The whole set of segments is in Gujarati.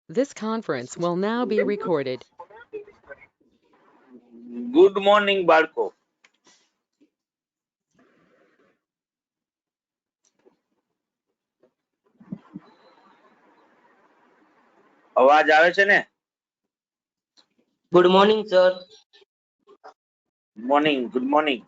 This conference will now be recorded. Good morning બાળકો. અવાજ આવે છે ને? Good morning sir. Morning, good morning.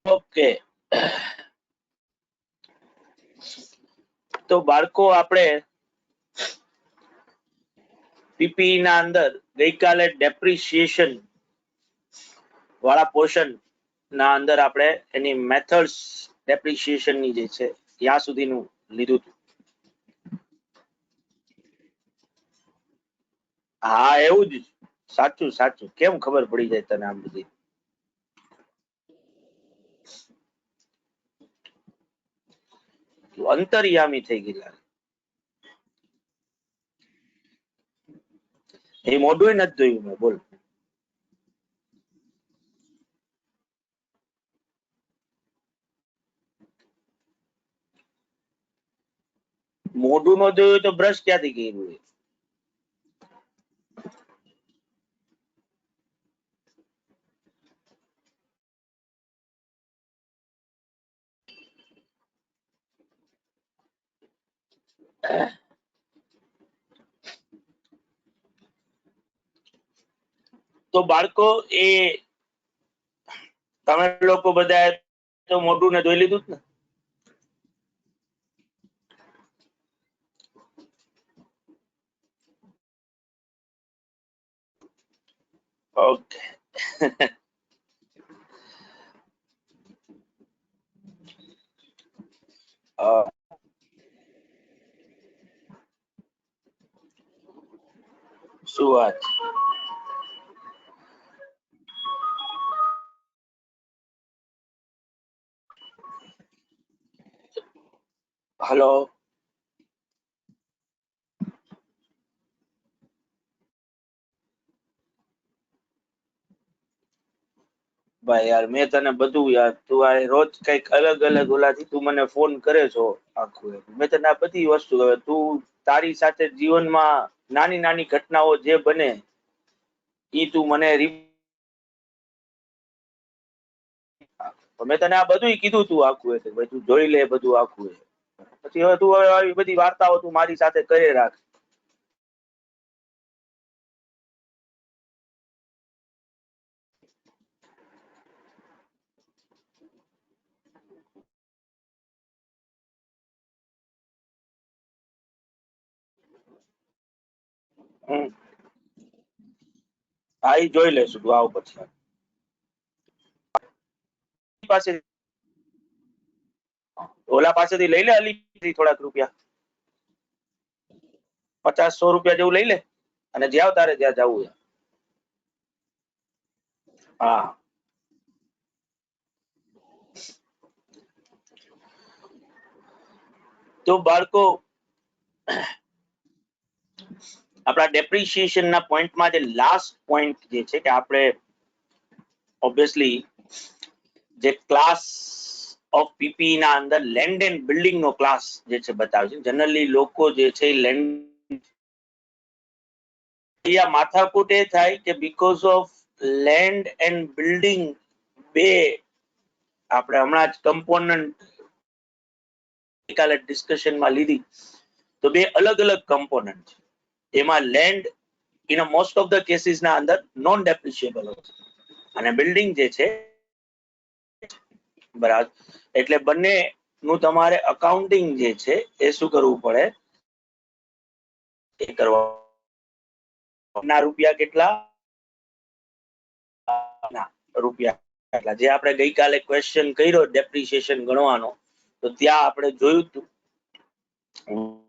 Okay, તો બાળકો આપણે પીપીઈ ના અંદર ગઈકાલે ડેપ્રિસિએશન વાળા પોર્શન ના અંદર આપણે એની મેથડ્સ ડેપ્રિસિએશન ની જે છે ત્યાં સુધીનું લીધું હતું. હા, એવું જ. સાચું સાચું. કેમ ખબર પડી જાય તને આમ બધી? અંતર્યામી થઈ ગયેલા. એ મોઢું નથી જોયું મેં. બોલ. મોઢું નો જોયું તો બ્રશ ક્યાંથી કર્યું? તો બાળકો એ તમે લોકો બધા તો મોઢું ને ધોઈ લીધું જ ને? ઓકે. શું વાત? હલો, ભાઈ યાર, મેં તને બધું યાર, તું આ રોજ કઈક અલગ અલગ ઓલાથી તું મને ફોન કરે છો આખું. મેં તને આ બધી વસ્તુ હવે તું તારી સાથે જીવનમાં નાની નાની ઘટનાઓ જે બને ઈ તું મને મેં તને આ બધું કીધું તું આખું, ભાઈ તું જોઈ લે બધું આખું. પછી હવે તું હવે આવી બધી વાર્તાઓ તું મારી સાથે કરે રાખ. હા, ઈ જોઈ લેશું તું આવ પછી. પાસે ઓલા પાસેથી લઈ લે, અલી થોડાક રૂપિયા, 50-100 રૂપિયા જેવું લઈ લે અને જ્યાં તારે જ્યાં જવું. હા, તો બાળકો આપણા ડેપ્રિસિએશન ના પોઈન્ટમાં જે લાસ્ટ પોઈન્ટ જે છે કે આપણે ઓબ્વિયસલી જે ક્લાસ ઓફ પીપી ના અંદર લેન્ડ એન્ડ બિલ્ડિંગ નો ક્લાસ જે છે બતાવે છે. જનરલી લોકો જે છે લેન્ડ માથાકૂટ એ થાય કે because of land and building બે આપણે હમણાં જ કમ્પોનન્ટ કાલે ડિસ્કશનમાં લીધી, તો બે અલગ અલગ કમ્પોનન્ટ છે. એમાં land in most of the cases ના અંદર નોન ડેપ્રિશિયેબલ હોય છે અને બિલ્ડિંગ જે છે બરાબર. એટલે બંને નું તમારે અકાઉન્ટિંગ જે છે એ શું કરવું પડે? એ કરવા ના રૂપિયા કેટલા રૂપિયા જે આપણે ગઈકાલે ક્વેશ્ચન કર્યો ડેપ્રિસિએશન ગણવાનો, તો ત્યાં આપણે જોયું હતું.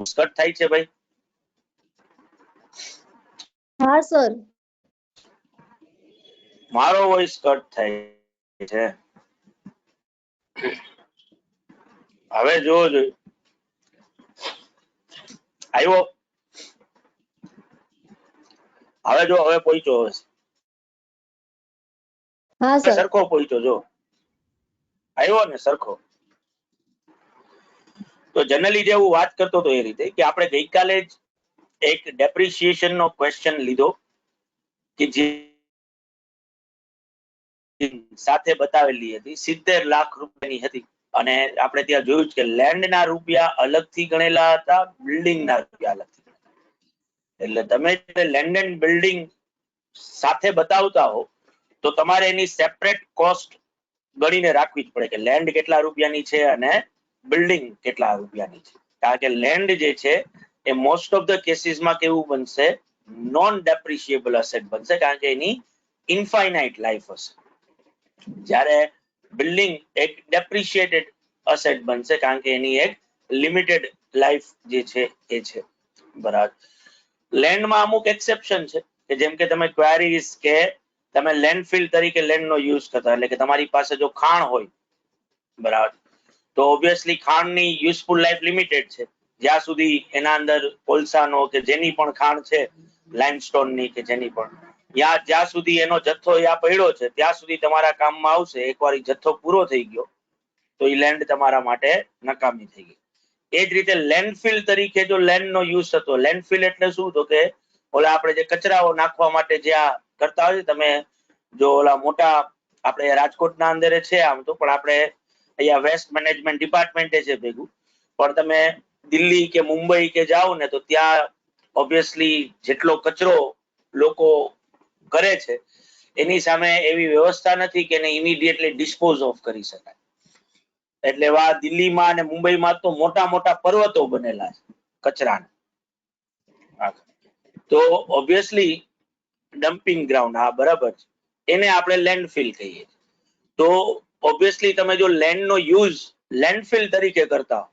કટ થાય છે ભાઈ? હા સર. મારો વોઇસ કટ થાય છે. હવે જોવો જોઈએ. આવ્યો? હવે જો હવે પહોંચ્યો હશે. હા સર. સરખો પહોંચ્યો જો. આવ્યો ને સરખો. તો જનરલી જે હું વાત કરતો હતો એ રીતે કે આપણે ગઈકાલે જ એક ડેપ્રિસિએશન નો ક્વેશ્ચન લીધો કે જે સાથે બતાવેલી હતી 70 લાખ રૂપિયાની હતી અને આપણે ત્યાં જોયું કે લેન્ડ ના રૂપિયા અલગથી ગણેલા હતા, બિલ્ડિંગ ના રૂપિયા અલગથી ગણેલા. એટલે તમે લેન્ડ એન્ડ બિલ્ડિંગ સાથે બતાવતા હો તો તમારે એની સેપરેટ કોસ્ટ ગણીને રાખવી જ પડે કે લેન્ડ કેટલા રૂપિયાની છે અને બિલ્ડિંગ કેટલા રૂપિયાની છે. કારણ કે લેન્ડ જે છે એ મોસ્ટ ઓફ ધ કેસીસમાં કેવું બનશે, નોન ડેપ્રિશિયેબલ અસેટ બનશે કારણ કે એની ઇન્ફાઇનાઇટ લાઈફ હશે. જ્યારે બિલ્ડિંગ એક ડેપ્રિશિએટેડ અસેટ બનશે કારણ કે એની એક લિમિટેડ લાઈફ જે છે એ છે. બરાબર. લેન્ડમાં અમુક એક્સેપ્શન છે કે જેમ કે તમે ક્વેરીઝ કે તમે લેન્ડફિલ તરીકે લેન્ડ નો યુઝ કરતા, એટલે કે તમારી પાસે જો ખાણ હોય, બરાબર, તો ઓબ્વિયસલી ખાણની યુઝફુલ લાઈફ લિમિટેડ છે. જ્યાં સુધી એના અંદર કોલસાનો કે જેની પણ ખાણ છે, લાઇમસ્ટોનની કે જેની પણ, જ્યાં સુધી એનો જથ્થો યા પડ્યો છે ત્યાં સુધી તમારા કામમાં આવશે. એકવાર એ જથ્થો પૂરો થઈ ગયો તો એ લેન્ડ તમારા માટે નકામી થઈ ગઈ. એ જ રીતે લેન્ડફિલ તરીકે જો લેન્ડ નો યુઝ થતો, લેન્ડફિલ એટલે શું, તો કે ઓલા આપણે જે કચરાઓ નાખવા માટે જ્યાં કરતા હોય, તમે જો ઓલા મોટા આપણે રાજકોટના અંદર છે આમ તો, પણ આપણે અહીંયા વેસ્ટ મેનેજમેન્ટ ડિપાર્ટમેન્ટ છે ભેગું, પણ તમે દિલ્હી કે મુંબઈ કે જાઓ ને તો ત્યાં ઓબ્વિયસલી જેટલો કચરો લોકો કરે છે એની સામે એવી વ્યવસ્થા નથી કે એને ઇમિડિયેટલી ડિસ્પોઝ ઓફ કરી શકાય. એટલે વા દિલ્હીમાં અને મુંબઈમાં તો મોટા મોટા પર્વતો બનેલા છે કચરાના. તો ઓબ્વિયસલી ડમ્પિંગ ગ્રાઉન્ડ, હા બરાબર છે, એને આપણે લેન્ડફિલ કહીએ. તો ઓબ્વિયસલી તમે જો લેન્ડ નો યુઝ લેન્ડફિલ તરીકે કરતા હો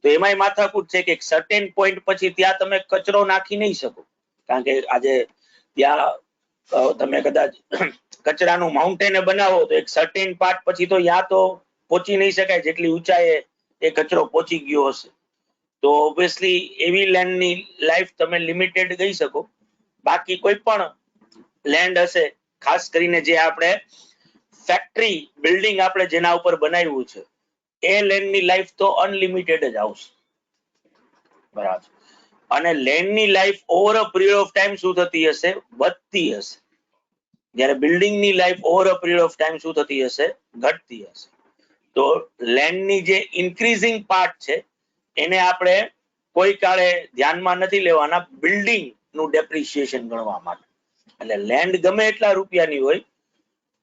તો એમાંય માથાકૂટ છે કે એક સર્ટેન પોઈન્ટ પછી ત્યાં તમે કચરો નાખી નહીં શકો. કારણ કે આજે ત્યાં તમે કદાચ કચરાનું માઉન્ટેન બનાવો તો એક સર્ટેન પાર્ટ પછી તો યા તો પહોંચી નહીં શકાય જેટલી ઊંચાઈએ એ કચરો પહોંચી ગયો હશે. તો ઓબ્વિયસલી એવી લેન્ડની લાઈફ તમે લિમિટેડ કહી શકો. બાકી કોઈ પણ લેન્ડ હશે, ખાસ કરીને જે આપણે ફેક્ટરી બિલ્ડિંગ આપણે જેના ઉપર બનાવ્યું છે એ લેન્ડની લાઈફ તો અનલિમિટેડ જ આવશે. બરાબર. અને લેન્ડની life over a period of time શું થતી હશે, વધતી હશે. જ્યારે બિલ્ડિંગની life over a period of time શું થતી હશે, ઘટતી હશે. તો લેન્ડની જે ઇન્ક્રીઝિંગ પાર્ટ છે એને આપણે કોઈ કાળે ધ્યાનમાં નથી લેવાના બિલ્ડિંગ નું ડેપ્રિસિએશન ગણવા માટે. એટલે લેન્ડ ગમે એટલા રૂપિયાની હોય,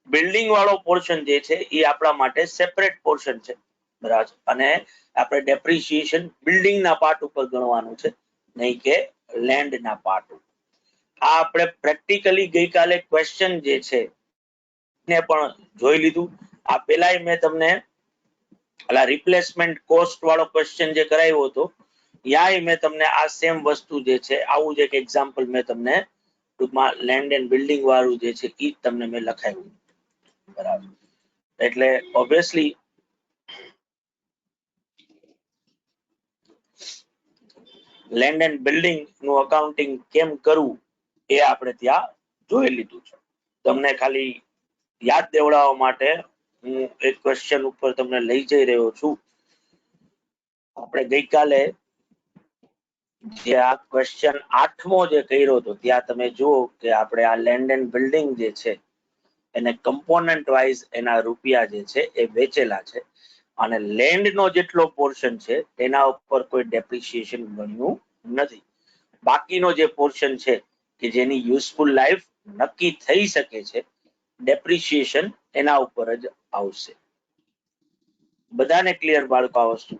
બિલ્ડિંગ વાળો પોર્શન જે છે એ આપણા માટે સેપરેટ પોર્શન છે. બરાબર. અને આપણે ડેપ્રિસિએશન બિલ્ડિંગ ના પાર્ટ ઉપર ગણવાનું છે, નહીં કે લેન્ડ ના પાર્ટ ઉપર. આ આપણે પ્રેક્ટિકલી ગઈકાલે ક્વેશ્ચન જે છે ને પણ જોઈ લીધું. આ પેલાય મેં તમને રિપ્લેસમેન્ટ કોસ્ટ વાળો ક્વેશ્ચન જે કરાવ્યો હતો, યાય મેં તમને આ સેમ વસ્તુ જે છે આવું જ એક એક્ઝામ્પલ મેં તમને ટૂંકમાં લેન્ડ એન્ડ બિલ્ડિંગ વાળું જે છે એ તમને મેં લખાવ્યું. બરાબર. એટલે ઓબ્વિયસલી લેન્ડ એન્ડ બિલ્ડિંગ નું અકાઉન્ટિંગ કેમ કરવું એ આપણે ત્યાં જોઈ લીધું છે. તમને ખાલી યાદ દેવડાવવા માટે હું એક ક્વેશ્ચન ઉપર તમને લઈ જઈ રહ્યો છું. આપણે ગઈકાલે જે આ ક્વેશ્ચન 8મો જે કર્યો હતો ત્યાં તમે જુઓ કે આપણે આ લેન્ડ એન્ડ બિલ્ડિંગ જે છે એને કમ્પોનન્ટ વાઇઝ એના રૂપિયા જે છે એ વેચેલા છે અને લેન્ડ નો જેટલો પોર્શન છે તેના ઉપર કોઈ ડેપ્રિસિએશન ગણ્યું નથી. બાકીનો જે પોર્શન છે કે જેની યુઝફુલ લાઈફ નક્કી થઈ શકે છે, ડેપ્રિસિએશન એના ઉપર જ આવશે. બધાને ક્લિયર બાળકો આ વસ્તુ?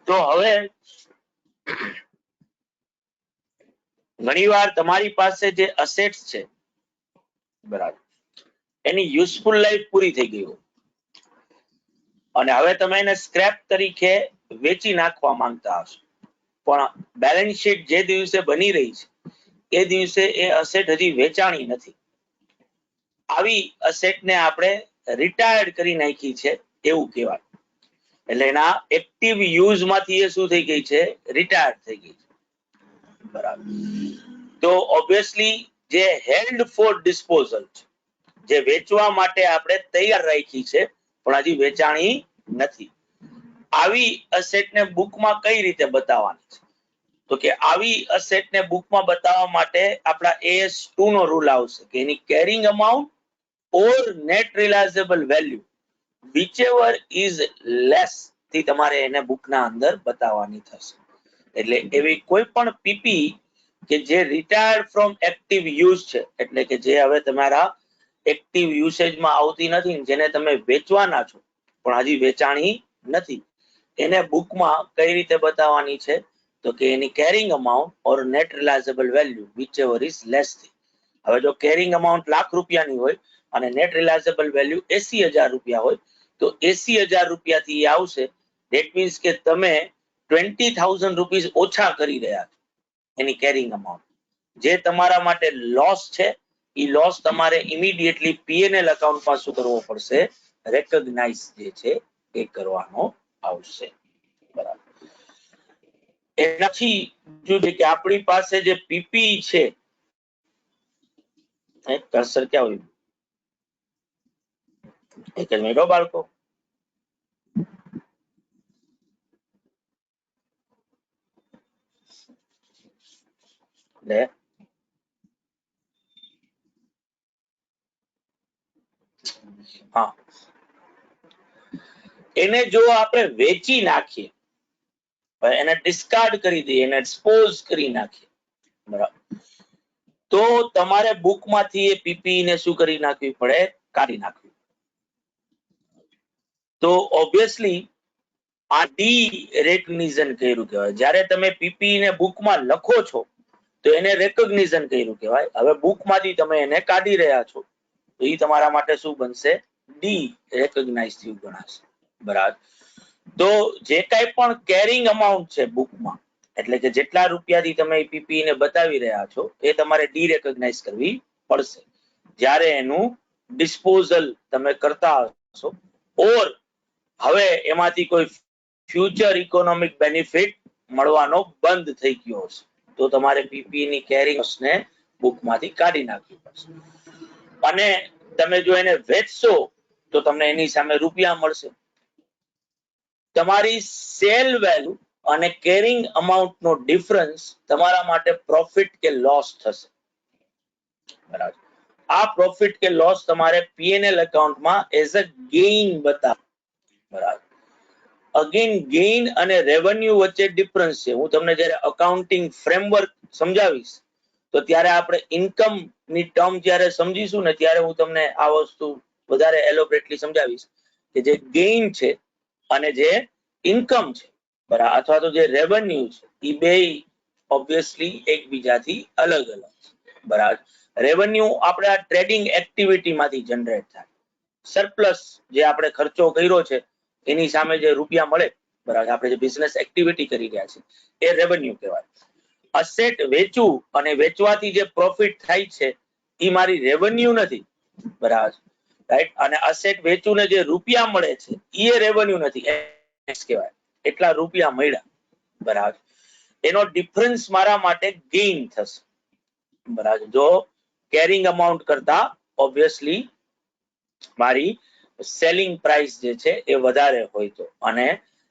તો હવે ઘણીવાર તમારી પાસે જે અસેટ્સ છે બરાબર, એની યુઝફુલ લાઈફ પૂરી થઈ ગઈ હોય અને હવે તમે એને સ્ક્રેપ તરીકે વેચી નાખવા માંગતા હશો, પણ બેલેન્સ શીટ જે દિવસે બની રહી છે એ દિવસે એ અસેટ હજી વેચાણી નથી. આવી અસેટને આપણે રિટાયર્ડ કરી નાખી છે એવું કહેવાય. એટલે એના એક્ટિવ યુઝ માંથી એ શું થઈ ગઈ છે? રિટાયર્ડ થઈ ગઈ છે. બરાબર. તો ઓબ્વિયસલી જે હેલ્ડ ફોર ડિસ્પોઝલ છે, જે વેચવા માટે આપણે તૈયાર રાખી છે પણ હજી વેચાણી નથી, આવી અસેટને બુકમાં કઈ રીતે બતાવવાની છે? તો કે આવી અસેટને બુકમાં બતાવવા માટે આપણા AS2 નો રૂલ આવશે કે એની carrying amount or net realisable value whichever is less થી તમારે એને બુકના અંદર બતાવવાની થશે. એટલે એવી કોઈ પણ પીપી કે જે રિટાયર્ડ ફ્રોમ એક્ટિવ યુઝ છે, એટલે કે જે હવે તમારા એક્ટિવ યુસેજમાં આવતી નથી, જેને તમે વેચવાના છો પણ હજી વેચાણી નથી, એને બુકમાં કઈ રીતે બતાવવાની છે? તો કે એની carrying amount or net realisable value whichever is less થી. હવે જો કેરિંગ અમાઉન્ટ ₹1,00,000 હોય અને નેટ રિલાયઝેબલ વેલ્યુ 80,000 રૂપિયા હોય તો 80,000 રૂપિયાથી એ આવશે. ધેટ મીન્સ કે તમે 20,000 રૂપીસ ઓછા કરી રહ્યા છો એની કેરિંગ અમાઉન્ટ. જે તમારા માટે લોસ છે એ લોસ તમારે ઇમિડિયેટલી પીએનએલ અકાઉન્ટમાં શું કરવો પડશે? રેકોગ્નાઇઝ જે છે એ કરવાનો આવશે. બરાબર. એનાથી શું છે કે આપણી પાસે જે પીપી છે, કર્સર ક્યાં હોય? એક જ મિનિટ બાળકો. હા, એને જો આપણે વેચી નાખીએ, એને ડિસ્કાર્ડ કરી દઈએ, એને ડિસ્પોઝ કરી નાખીએ, બરાબર, તો તમારે બુકમાંથી એ પીપી ને શું કરી નાખવી પડે? કાઢી નાખવી. તો ઓબ્વિયસલી આ ડી રેકગ્નિશન કર્યું કહેવાય. જ્યારે તમે પીપી ને બુકમાં લખો છો તો એને રેકોગ્નિશન કર્યું કહેવાય. હવે બુકમાંથી તમે એને કાઢી રહ્યા છો તો એ તમારા માટે શું બનશે? ડી રેકોગ્નાઇઝ થયું ગણાશે. બરાબર. તો જે કાંઈ પણ કેરિંગ અમાઉન્ટ છે બુકમાં, એટલે કે જેટલા રૂપિયાથી તમે પીપી ને બતાવી રહ્યા છો એ તમારે ડી રેકોગ્નાઇઝ કરવી પડશે જ્યારે એનું ડિસ્પોઝલ તમે કરતા હશો, ઓર હવે એમાંથી કોઈ ફ્યુચર ઇકોનોમિક બેનિફિટ મળવાનો બંધ થઈ ગયો હશે તો તમારે પીપી ની કેરિંગ ને બુકમાંથી કાઢી નાખવી પડશે. અને તમે જો એને વેચશો તો તમને એની સામે રૂપિયા મળશે. તમારી સેલ વેલ્યુ અને કેરિંગ અમાઉન્ટ નો ડિફરન્સ તમારા માટે પ્રોફિટ કે લોસ થશે. બરાબર. આ પ્રોફિટ કે લોસ તમારે પીએનએલ એકાઉન્ટમાં એઝ અ ગેઇન બતાવ. બરાબર. અગેન ગેઇન અને રેવન્યુ વચ્ચે ડિફરન્સ છે. હું તમને જ્યારે અકાઉન્ટિંગ ફ્રેમવર્ક સમજાવીશ તો ત્યારે આપણે ઇન્કમ ની ટર્મ જ્યારે સમજીશું ને ત્યારે હું તમને આ વસ્તુ વધારે એલોબરેટલી સમજાવીશ કે જે ગેઇન છે અને જે ઇન્કમ છે, બરાબર, અથવા તો જે રેવન્યુ છે એ બે ઓબ્વિયસલી એકબીજાથી અલગ અલગ છે. બરાબર. રેવન્યુ આપણે આ ટ્રેડિંગ એક્ટિવિટી માંથી જનરેટ થાય. સરપ્લસ જે આપણે ખર્ચો કર્યો છે એની સામે જે રૂપિયા મળે, બરાબર, આપણે જે બિઝનેસ એક્ટિવિટી કરી રહ્યા છીએ એ રેવન્યુ કહેવાય. અસેટ વેચવું અને વેચવાથી જે પ્રોફિટ થાય છે એ મારી રેવન્યુ નથી. બરાબર, રાઈટ. અને અસેટ વેચવું ને જે રૂપિયા મળે છે એ રેવન્યુ નથી, કહેવાય. એટલા રૂપિયા મળ્યા, બરાબર, એનો ડિફરન્સ મારા માટે ગેઇન થશે. બરાબર. જો કેરિંગ અમાઉન્ટ કરતા ઓબ્વિયસલી મારી સેલિંગ પ્રાઇસ જે છે એ વધારે હોય તો, અને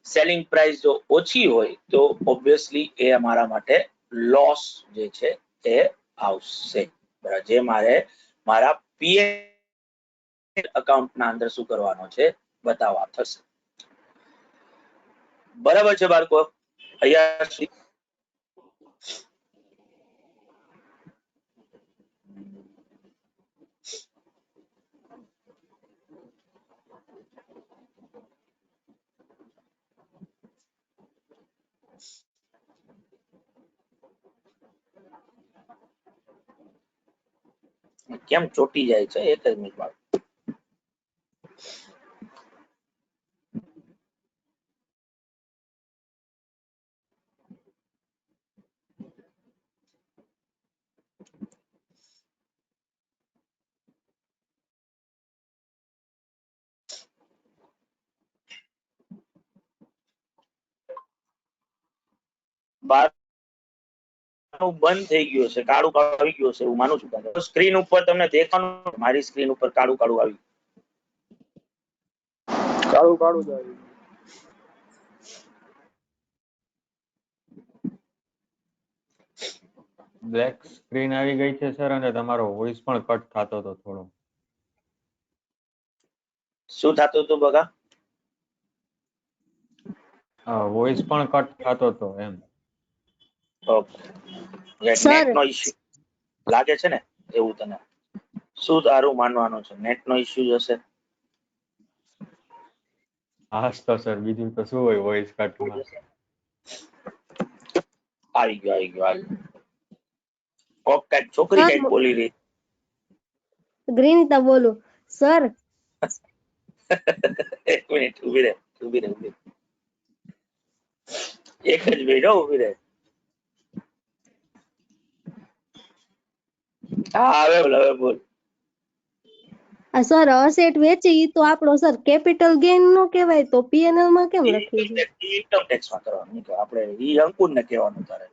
સેલિંગ પ્રાઇસ જો ઓછી હોય તો ઓબ્વિયસલી એ અમારા માટે લોસ જે છે એ આવશે. બરાબર. જે મારે મારા પીએલ અકાઉન્ટના અંદર શું કરવાનો છે? બતાવવા થશે. બરાબર છે બાળકો? અહીંયા કેમ ચોટી જાય છે? એક જ મિનિટ બાળકો. બંધ થઈ ગયું છે, કાળું કાળું આવી ગયું છે એવું માનું છું. સ્ક્રીન ઉપર તમને દેખાનું, મારી સ્ક્રીન ઉપર કાળું કાળું આવી કાળું કાળું જ આવ્યું. બ્લેક સ્ક્રીન આવી ગઈ છે સર, અને તમારો વોઇસ પણ કટ થતો હતો થોડો. શું થતું હતું બગા? વોઇસ પણ કટ થતો હતો એમ. Okay, Sir. નેટ નો ઇશ્યુ લાગે છે ને એવું તને? શું તારું માનવાનું છે, નેટ નો ઇશ્યુ હશે? હાસ તો સર, બીજું તો શું હોય વોઇસ કટમાં. આવી ગયો આવી ગયો આવી ગયો. કોક કાંઈક છોકરી કાંઈક બોલી રહી. ગ્રીન તા બોલું સર. એક મિનિટ ઉભી રહે ઉભી રહે ઉભી રહે. એક જ મિનિટ હો, ઉભી રહે. હા હવે બોલ. આ સર અસેટ વેચી ઈ તો આપણો સર કેપિટલ ગેઇન નો કહેવાય, તો પીએનએલ માં કેમ લખ્યું છે? ઇન્કમ ટેક્સ માં કરવાનું, તો આપણે ઈ અંકુર ને કહેવાનું તારે.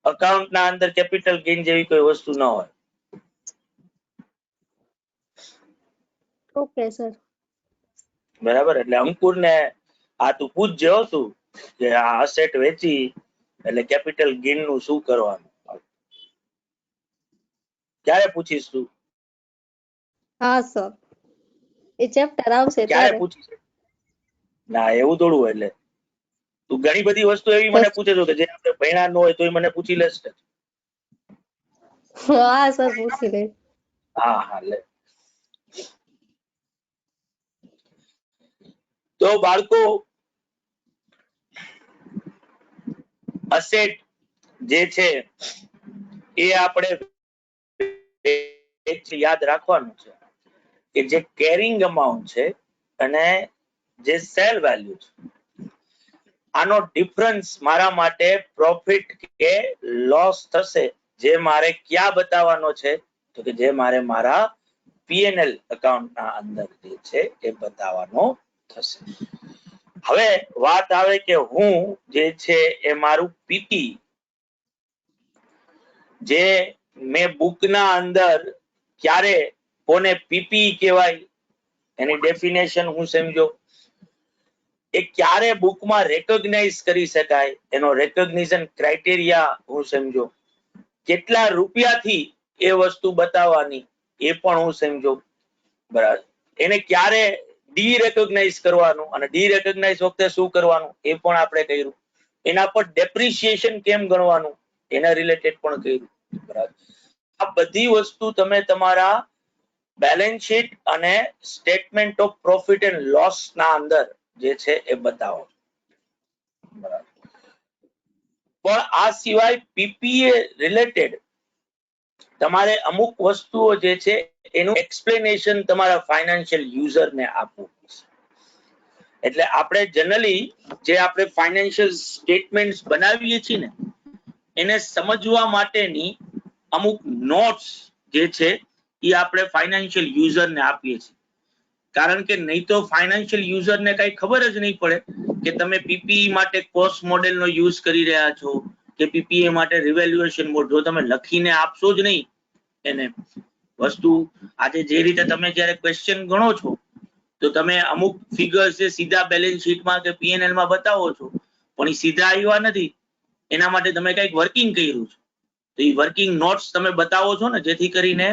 અકાઉન્ટ ના અંદર કેપિટલ ગેઇન જેવી કોઈ વસ્તુ ન હોય. Okay sir. બરાબર, એટલે અંકુર ને આ તું પૂછજે હો તું કે આ અસેટ વેચી એટલે કેપિટલ ગેઇન નું શું કરવાનું, ક્યારે પૂછીશ તું? હા સર, એ ચેપ્ટર આવશે ક્યારે ત્યારે. પૂછીશ? ના એવું થોડું હોય. એટલે તું ઘણી બધી વસ્તુ એવી મને પૂછે છો કે જે આપણે ભણ્યા ન હોય તો મને પૂછી લેશ ને. હા સર, પૂછી લે. હા હા લે. તો બાળકો, અસેટ જે છે એ આપણે યાદ રાખવાનું છે કે જે કેરિંગ અમાઉન્ટ છે અને જે સેલ વેલ્યુ છે, આનો ડિફરન્સ મારા માટે પ્રોફિટ કે લોસ થશે, જે મારે ક્યાં બતાવવાનો છે? તો કે જે મારે મારા પીએનએલ એકાઉન્ટ ના અંદર જે છે એ બતાવવાનો થશે. હવે વાત આવે કે હું જે છે એ મારું પીપી જે મેં બુક ના અંદર ક્યારે કોને પીપી કહેવાય એની ડેફિનેશન હું સમજો, એ ક્યારે બુકમાં રેકોગ્નાઇઝ કરી શકાય એનો રેકોગ્નિશન ક્રાઇટેરિયા હું સમજો, કેટલા રૂપિયાથી એ વસ્તુ બતાવવાની એ પણ હું સમજો. બરાબર, એને ક્યારે ડી રેકોગ્નાઇઝ કરવાનું અને ડી રેકોગ્નાઇઝ વખતે શું કરવાનું એ પણ આપણે કર્યું. એના પર ડેપ્રિસિએશન કેમ ગણવાનું એના રિલેટેડ પણ કર્યું. બરાબર, આ બધી વસ્તુ તમે તમારા બેલેન્સ શીટ અને statement of profit and loss ના અંદર જે છે એ બતાવો. બરાબર, પણ આ સિવાય પીપીએ રિલેટેડ તમારે અમુક વસ્તુઓ જે છે એનું એક્સપ્લેનેશન તમારા ફાઇનાન્શિયલ યુઝર ને આપવું પડશે. એટલે આપણે જનરલી જે આપણે ફાઇનાન્શિયલ સ્ટેટમેન્ટ્સ બનાવીએ છીએ ને એને સમજવા માટેની અમુક નોટ્સ જે છે એ આપણે ફાઇનાન્શિયલ યુઝર ને આપીએ છીએ. કારણ કે નહીં તો ફાઇનાન્શિયલ યુઝર ને કઈ ખબર જ નહીં પડે કે તમે પીપીઈ માટે કોસ્ટ મોડેલ નો યુઝ કરી રહ્યા છો કે પીપીએ માટે રિવેલ્યુએશન મોડ. જો તમે લખીને આપશો જ નહીં એને વસ્તુ, આજે જે રીતે તમે જ્યારે ક્વેશ્ચન ગણો છો તો તમે અમુક ફિગર્સ જે સીધા બેલેન્સ શીટમાં કે પીએનએલ માં બતાવો છો પણ એ સીધા આવ્યા નથી, એના માટે તમે કંઈક વર્કિંગ કર્યું છે. તો એ વર્કિંગ નોટ્સ તમે બતાવો છો ને, જેથી કરીને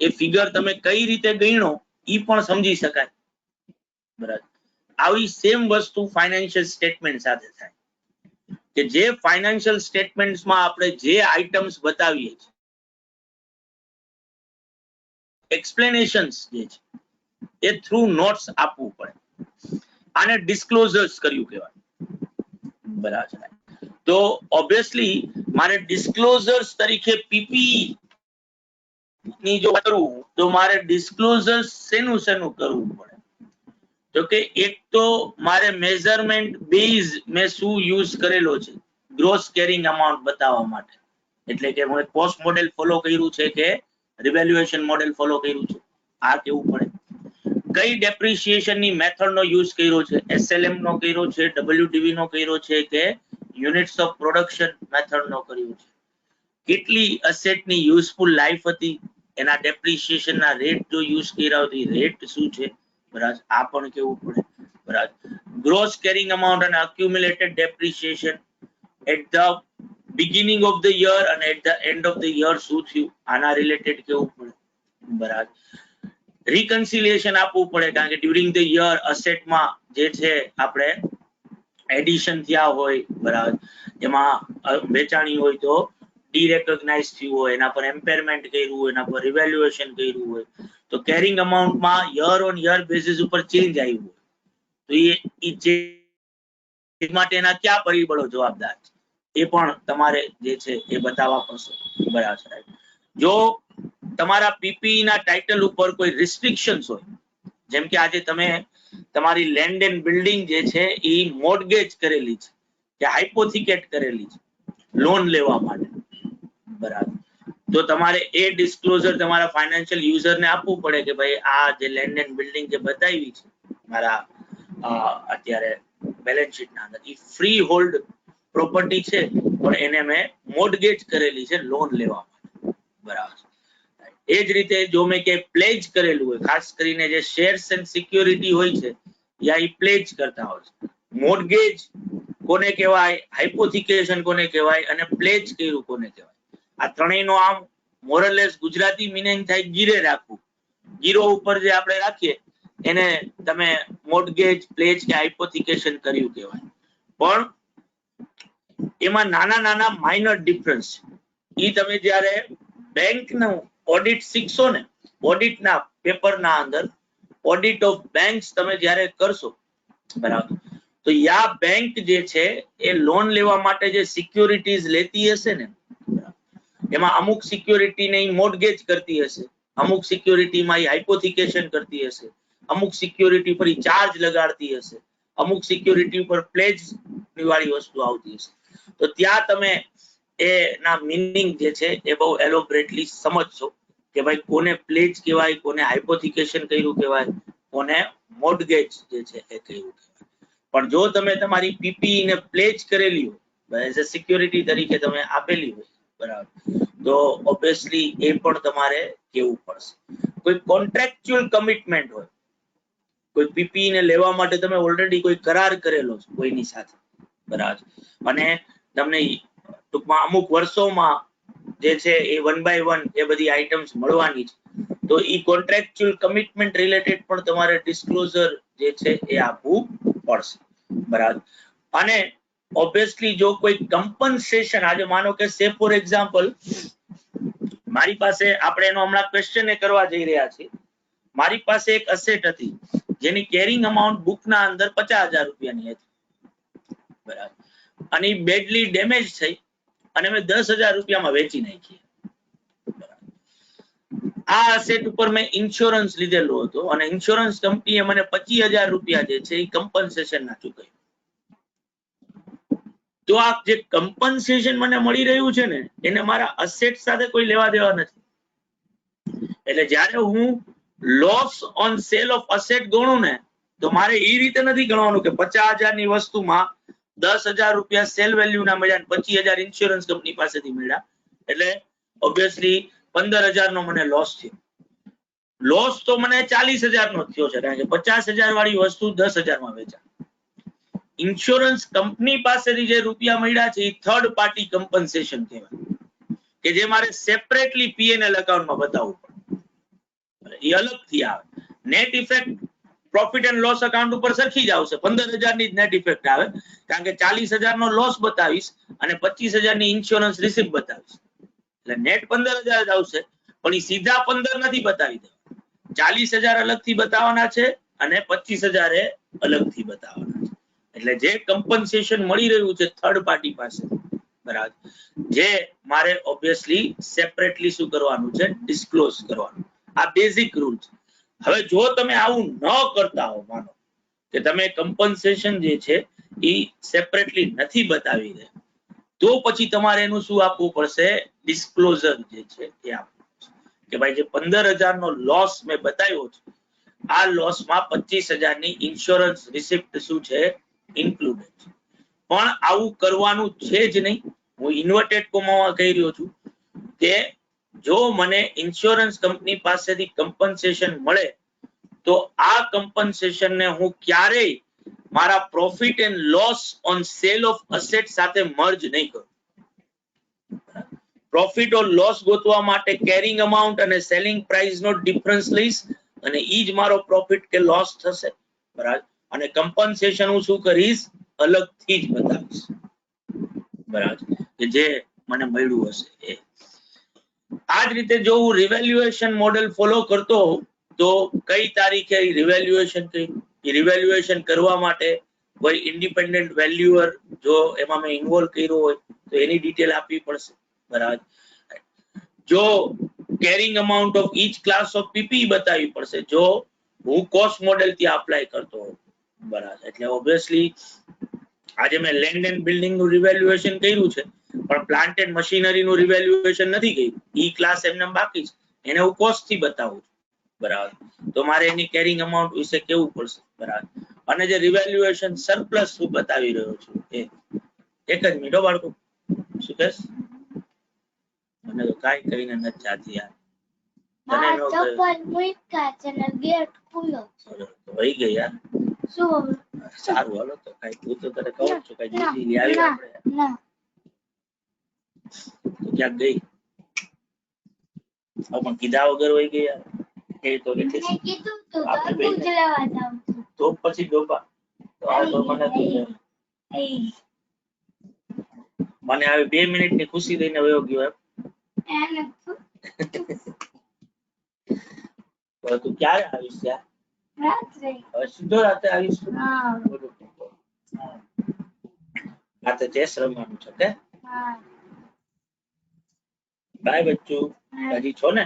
એ ફિગર તમે કઈ રીતે ગણ્યો એ પણ સમજી શકાય. બરાબર, આવી સેમ વસ્તુ ફાઇનાન્શિયલ સ્ટેટમેન્ટ સાથે થાય કે જે ફાઇનાન્શિયલ સ્ટેટમેન્ટ્સમાં આપણે જે આઇટમ્સ બતાવીએ છીએ એક્સપ્લેનેશન્સ જે છે એ થ્રુ નોટ્સ આપવું પડે. આને ડિસ્ક્લોઝર્સ કર્યું કહેવાય. બરાબર, તો ઓબ્વિયસલી મારે ડિસ્ક્લોઝર્સ તરીકે પીપી ની જો કરું તો મારે ડિસ્ક્લોઝર્સ શેનું કરવું પડે? તો કે એક તો મારે મેઝરમેન્ટ બેઝ મેં શું યુઝ કરેલો છે ગ્રોસ કેરિંગ અમાઉન્ટ બતાવવા માટે, એટલે કે હું કોસ્ટ મોડેલ ફોલો કર્યું છે કે રિવેલ્યુએશન મોડેલ ફોલો કર્યું છે, આ કેવું પડે. કઈ ડેપ્રિસિએશન ની મેથડ નો યુઝ કર્યો છે, SLM નો કર્યો છે, WDV નો કર્યો છે કે યુનિટ્સ ઓફ પ્રોડક્શન મેથડ નો કર્યો છે, કેટલી અસેટ ની યુઝફુલ લાઈફ હતી, એના ડેપ્રિસિએશન ના રેટ જો યુઝ કર્યા હોય રેટ શું છે, બરાબર, આ પણ કેવું પડે, બરાબર. ગ્રોસ કેરિંગ અમાઉન્ટ અને accumulated depreciation at the beginning of the year અને at the end of the year શું થયું, આના રિલેટેડ કેવું પડે, બરાબર. રિકન્સિલિએશન આપવું પડે, કારણ કે ડ્યુરિંગ ધ યર અસેટમાં જે છે આપણે એડિશન થયા હોય, બરાબર, એમાં વેચાણી હોય તો ડીરેકોગ્નાઇઝ થયું હોય, એના પર એમ્પેરમેન્ટ કર્યું હોય, એના પર રિવેલ્યુએશન કર્યું હોય, તો કેરિંગ અમાઉન્ટમાં યર ઓન યર બેસિસ ઉપર ચેન્જ આવ્યું હોય તો એ માટે એના કયા પરિબળો જવાબદાર છે એ પણ તમારે જે છે એ બતાવવા પડશે, બરાબર. જો તમારા પીપી ના ટાઇટલ ઉપર કોઈ રિસ્ટ્રિક્શન્સ હોય, જેમ કે આજે તમે તમારી લેન્ડ એન્ડ બિલ્ડિંગ જે છે એ મોર્ટગેજ કરેલી છે કે હાઇપોથિકેટ કરેલી છે લોન લેવા માટે, બરાબર, તો તમારે એ ડિસ્ક્લોઝર તમારા ફાઇનાન્શિયલ યુઝર ને આપવું પડે કે ભાઈ આ જે લેન્ડ એન્ડ બિલ્ડિંગ જે બતાવી છે મારા અત્યારે બેલેન્સ શીટ ના અંદર એ ફ્રી હોલ્ડ પ્રોપર્ટી છે પણ એને મેં મોર્ટગેજ કરેલી છે લોન લેવા માટે, બરાબર. એ જ રીતે જો મેં કે પ્લેજ કરેલું હોય, ખાસ કરીને જે શેર્સ એન્ડ સિક્યોરિટી હોય છે યા એ પ્લેજ કરતા હોય છે, મોર્ટગેજ કોને કહેવાય, હાઇપોથિકેશન કોને કહેવાય અને પ્લેજ કર્યું કોને કહેવાય, આ ત્રણેયનો આમ મોરલેસ ગુજરાતી મીનિંગ થાય ગીરે રાખવું, ગીરો ઉપર જે આપણે રાખીએ એને તમે મોર્ટગેજ, પ્લેજ કે હાઇપોથિકેશન કર્યું કહેવાય. પણ એમાં નાના નાના માઇનર ડિફરન્સ છે, એ તમે જ્યારે બેંકનું ઓડિટ શીખશો ને, ઓડિટના પેપરના અંદર ઓડિટ ઓફ બેંક્સ તમે જ્યારે કરશો, બરાબર, તો યા બેંક જે છે એ લોન લેવા માટે જે સિક્યોરિટીઝ લેતી હશે ને, એમાં અમુક સિક્યોરિટી ને મોર્ટગેજ કરતી હશે, અમુક સિક્યોરિટીમાં એ હાઇપોથિકેશન કરતી હશે, અમુક સિક્યોરિટી પર ચાર્જ લગાડતી હશે, અમુક સિક્યોરિટી ઉપર પ્લેજ વાળી વસ્તુ આવતી હશે, તો ત્યાં તમે એના મીનિંગ જે છે એ બહુ એલોબરેટલી સમજશો કે ભાઈ કોને પ્લેજ કહેવાય, કોને હાઇપોથિકેશન કર્યું કહેવાય, કોને મોર્ટગેજ જે છે એ કર્યું કહેવાય. પણ જો તમે તમારી પીપી ને પ્લેજ કરેલી હોય, એઝ અ સિક્યોરિટી તરીકે તમે આપેલી હોય, બરાબર, તો ઓબ્વિયસલી એ પણ તમારે કેવું પડશે. કોઈ કોન્ટ્રાક્ચ્યુઅલ કમિટમેન્ટ હોય, કોઈ પીપી ને લેવા માટે તમે ઓલરેડી કોઈ કરાર કરેલો છે કોઈની સાથે, બરાબર, અને તમને ટૂંકમાં અમુક વર્ષોમાં જે છે એ 1 by 1 એ બધી આઇટમ્સ મળવાની છે, તો ઈ કોન્ટ્રાક્ચ્યુઅલ કમિટમેન્ટ રિલેટેડ પણ તમારે ડિસ્ક્લોઝર જે છે એ આપવું પડશે, બરાબર. અને ઓબ્વિયસલી જો કોઈ કમ્પન્સેશન, આજે માનો કે સે ફોર એક્ઝામ્પલ મારી પાસે, આપણે એનો હમણાં ક્વેશ્ચન એ કરવા જઈ રહ્યા છીએ, મારી પાસે એક અસેટ હતી જેની કેરિંગ અમાઉન્ટ બુકના અંદર 50,000 રૂપિયાની હતી, બરાબર, અને બેડલી ડેમેજ થઈ અને મેં 10,000 રૂપિયામાં વેચી નાખી. આ અસેટ ઉપર મેં ઇન્સ્યોરન્સ લીધેલો હતો અને ઇન્સ્યોરન્સ કંપનીએ મને 25,000 રૂપિયા જે છે એ કમ્પન્સેશન ના ચૂકવ્યું. તો આ જે કમ્પન્સેશન મને મળી રહ્યું છે ને એને મારા અસેટ સાથે કોઈ લેવા દેવા નથી. એટલે જ્યારે હું loss on sale of asset ગણું ને તો મારે એ રીતે નથી ગણવાનું કે 50,000 ની વસ્તુમાં 10,000 રૂપિયા સેલ વેલ્યુ ના મળ્યા, 25,000 ઇન્સ્યોરન્સ કંપની પાસેથી મળ્યા, એટલે ઓબ્વિયસલી 15,000 નો મને લોસ થયો. લોસ તો મને 40,000 નો થયો છે, કારણ કે 50,000 વાળી વસ્તુ 10,000 માં વેચા. ઇન્સ્યોરન્સ કંપની પાસેથી જે રૂપિયા મળ્યા છે એ થર્ડ પાર્ટી કમ્પન્સેશન કહેવાય, કે જે મારે સેપરેટલી પીએનએલ એકાઉન્ટમાં બતાવવું પડે, એ અલગથી આવે. Net effect profit and loss account ઉપર સરખી જ આવશે, 15,000 ની જ નેટ ઇફેક્ટ આવે, કારણ કે 40,000 નો લોસ બતાવીશ અને 25,000 ની ઇન્સ્યોરન્સ રિસીપ્ટ બતાવીશ, એટલે નેટ 15,000 જ આવશે. પણ એ સીધા 15 નથી બતાવી દેવા, 40,000 અલગથી બતાવવાના છે અને 25,000 અલગથી બતાવવાના છે. એટલે જે કમ્પન્સેશન મળી રહ્યું છે થર્ડ પાર્ટી પાસે, બરાબર, જે મારે ઓબ્વિયસલી સેપરેટલી શું કરવાનું છે, ડિસ્ક્લોઝ કરવાનું. આ બેઝિક રૂલ છે. હવે જો તમે આવું ન કરતા હો, માનો કે તમે કમ્પન્સેશન જે છે એ સેપરેટલી નથી બતાવી રહ્યા, તો પછી તમારે એનું શું આપવું પડશે, ડિસ્ક્લોઝર જે છે એ આપવું પડશે કે ભાઈ જે 15,000 નો લોસ મેં બતાવ્યો છે, આ લોસ માં 25,000 ની ઇન્સ્યોરન્સ રિસિપ્ટ શું છે, ઇન્ક્લુડેડ છે. પણ આવું કરવાનું છે જ નહીં. હું ઇન્વર્ટેડ કોમામાં કહી રહ્યો છું કે જો મને ઇન્સ્યોરન્સ કંપની પાસેથી કમ્પન્સેશન મળે તો આ કમ્પન્સેશન ને હું ક્યારેય મારા profit and loss on sale of asset સાથે મર્જ નહીં કરું. પ્રોફિટ ઓર લોસ ગોતવા માટે કેરિંગ અમાઉન્ટ અને સેલિંગ પ્રાઇસ નો ડિફરન્સ લઈશ અને ઈ જ મારો પ્રોફિટ કે લોસ થશે, બરાબર. અને કમ્પન્સેશન હું શું કરીશ, અલગથી જ બતાવીશ, બરાબર, કે જે મને મળ્યું હશે એ. આ જ રીતે જો હું રિવેલ્યુએશન મોડેલ ફોલો કરતો હોઉં તો કઈ તારીખે રિવેલ્યુએશન કર્યું, એ રિવેલ્યુએશન કરવા માટે કોઈ ઇન્ડિપેન્ડન્ટ વેલ્યુઅર જો એમાં મેં ઇન્વોલ્વ કર્યો હોય તો એની ડિટેલ આપવી પડશે, બરાબર. જો carrying amount of each class of PP બતાવવી પડશે જો હું કોસ્ટ મોડેલ થી અપ્લાય કરતો હોઉં, બરાબર. એટલે ઓબ્વિયસલી આજે મેં લેન્ડ એન્ડ બિલ્ડિંગ નું રિવેલ્યુએશન કર્યું છે પણ પ્લાન્ટ એન્ડ મશીનરી નું રિવેલ્યુએશન નથી કર્યું. ઈ ક્લાસ એમને બાકી છે, એને હું કોસ્ટ થી બતાવું છું, બરાબર. તો મારે એની કેરિંગ અમાઉન્ટ વિશે કેવું પડશે, બરાબર. અને જે રિવેલ્યુએશન સરપ્લસ હું બતાવી રહ્યો છું એ એક જ મિનિટ બાળકો, શું કહેશ? મને તો કાઈ કહીને નથી જાતી યાર. તને નો ચપ્પલ મૂક્યા છે ને ગેટ ખુલ્લો છે. વહી ગઈ યાર. શું? સારું હાલો તો કાઈ તું તો તને કહું છું કાઈ બીજી લઈ આવી આપણે. ના તો ક્યાં ગઈ? પણ કીધા વગર વહી ગઈ યાર. એ તો મેં એટલે કીધું તો આપણે તરબૂચ બેને. લેવા જાઉં છું. તો પછી ડોબા તો આ તો મને તો મને હવે 2 મિનિટ ની ખુશી દઈને વયો ગયો એમ. એને તો તું ક્યારે આવીશ યાર? રાત્રે. હવે સીધો રાતે આવીશ તું? હા રાતે ચેસ રમવાનું છે કે? હા બાય બચ્ચુ, હજી છો ને?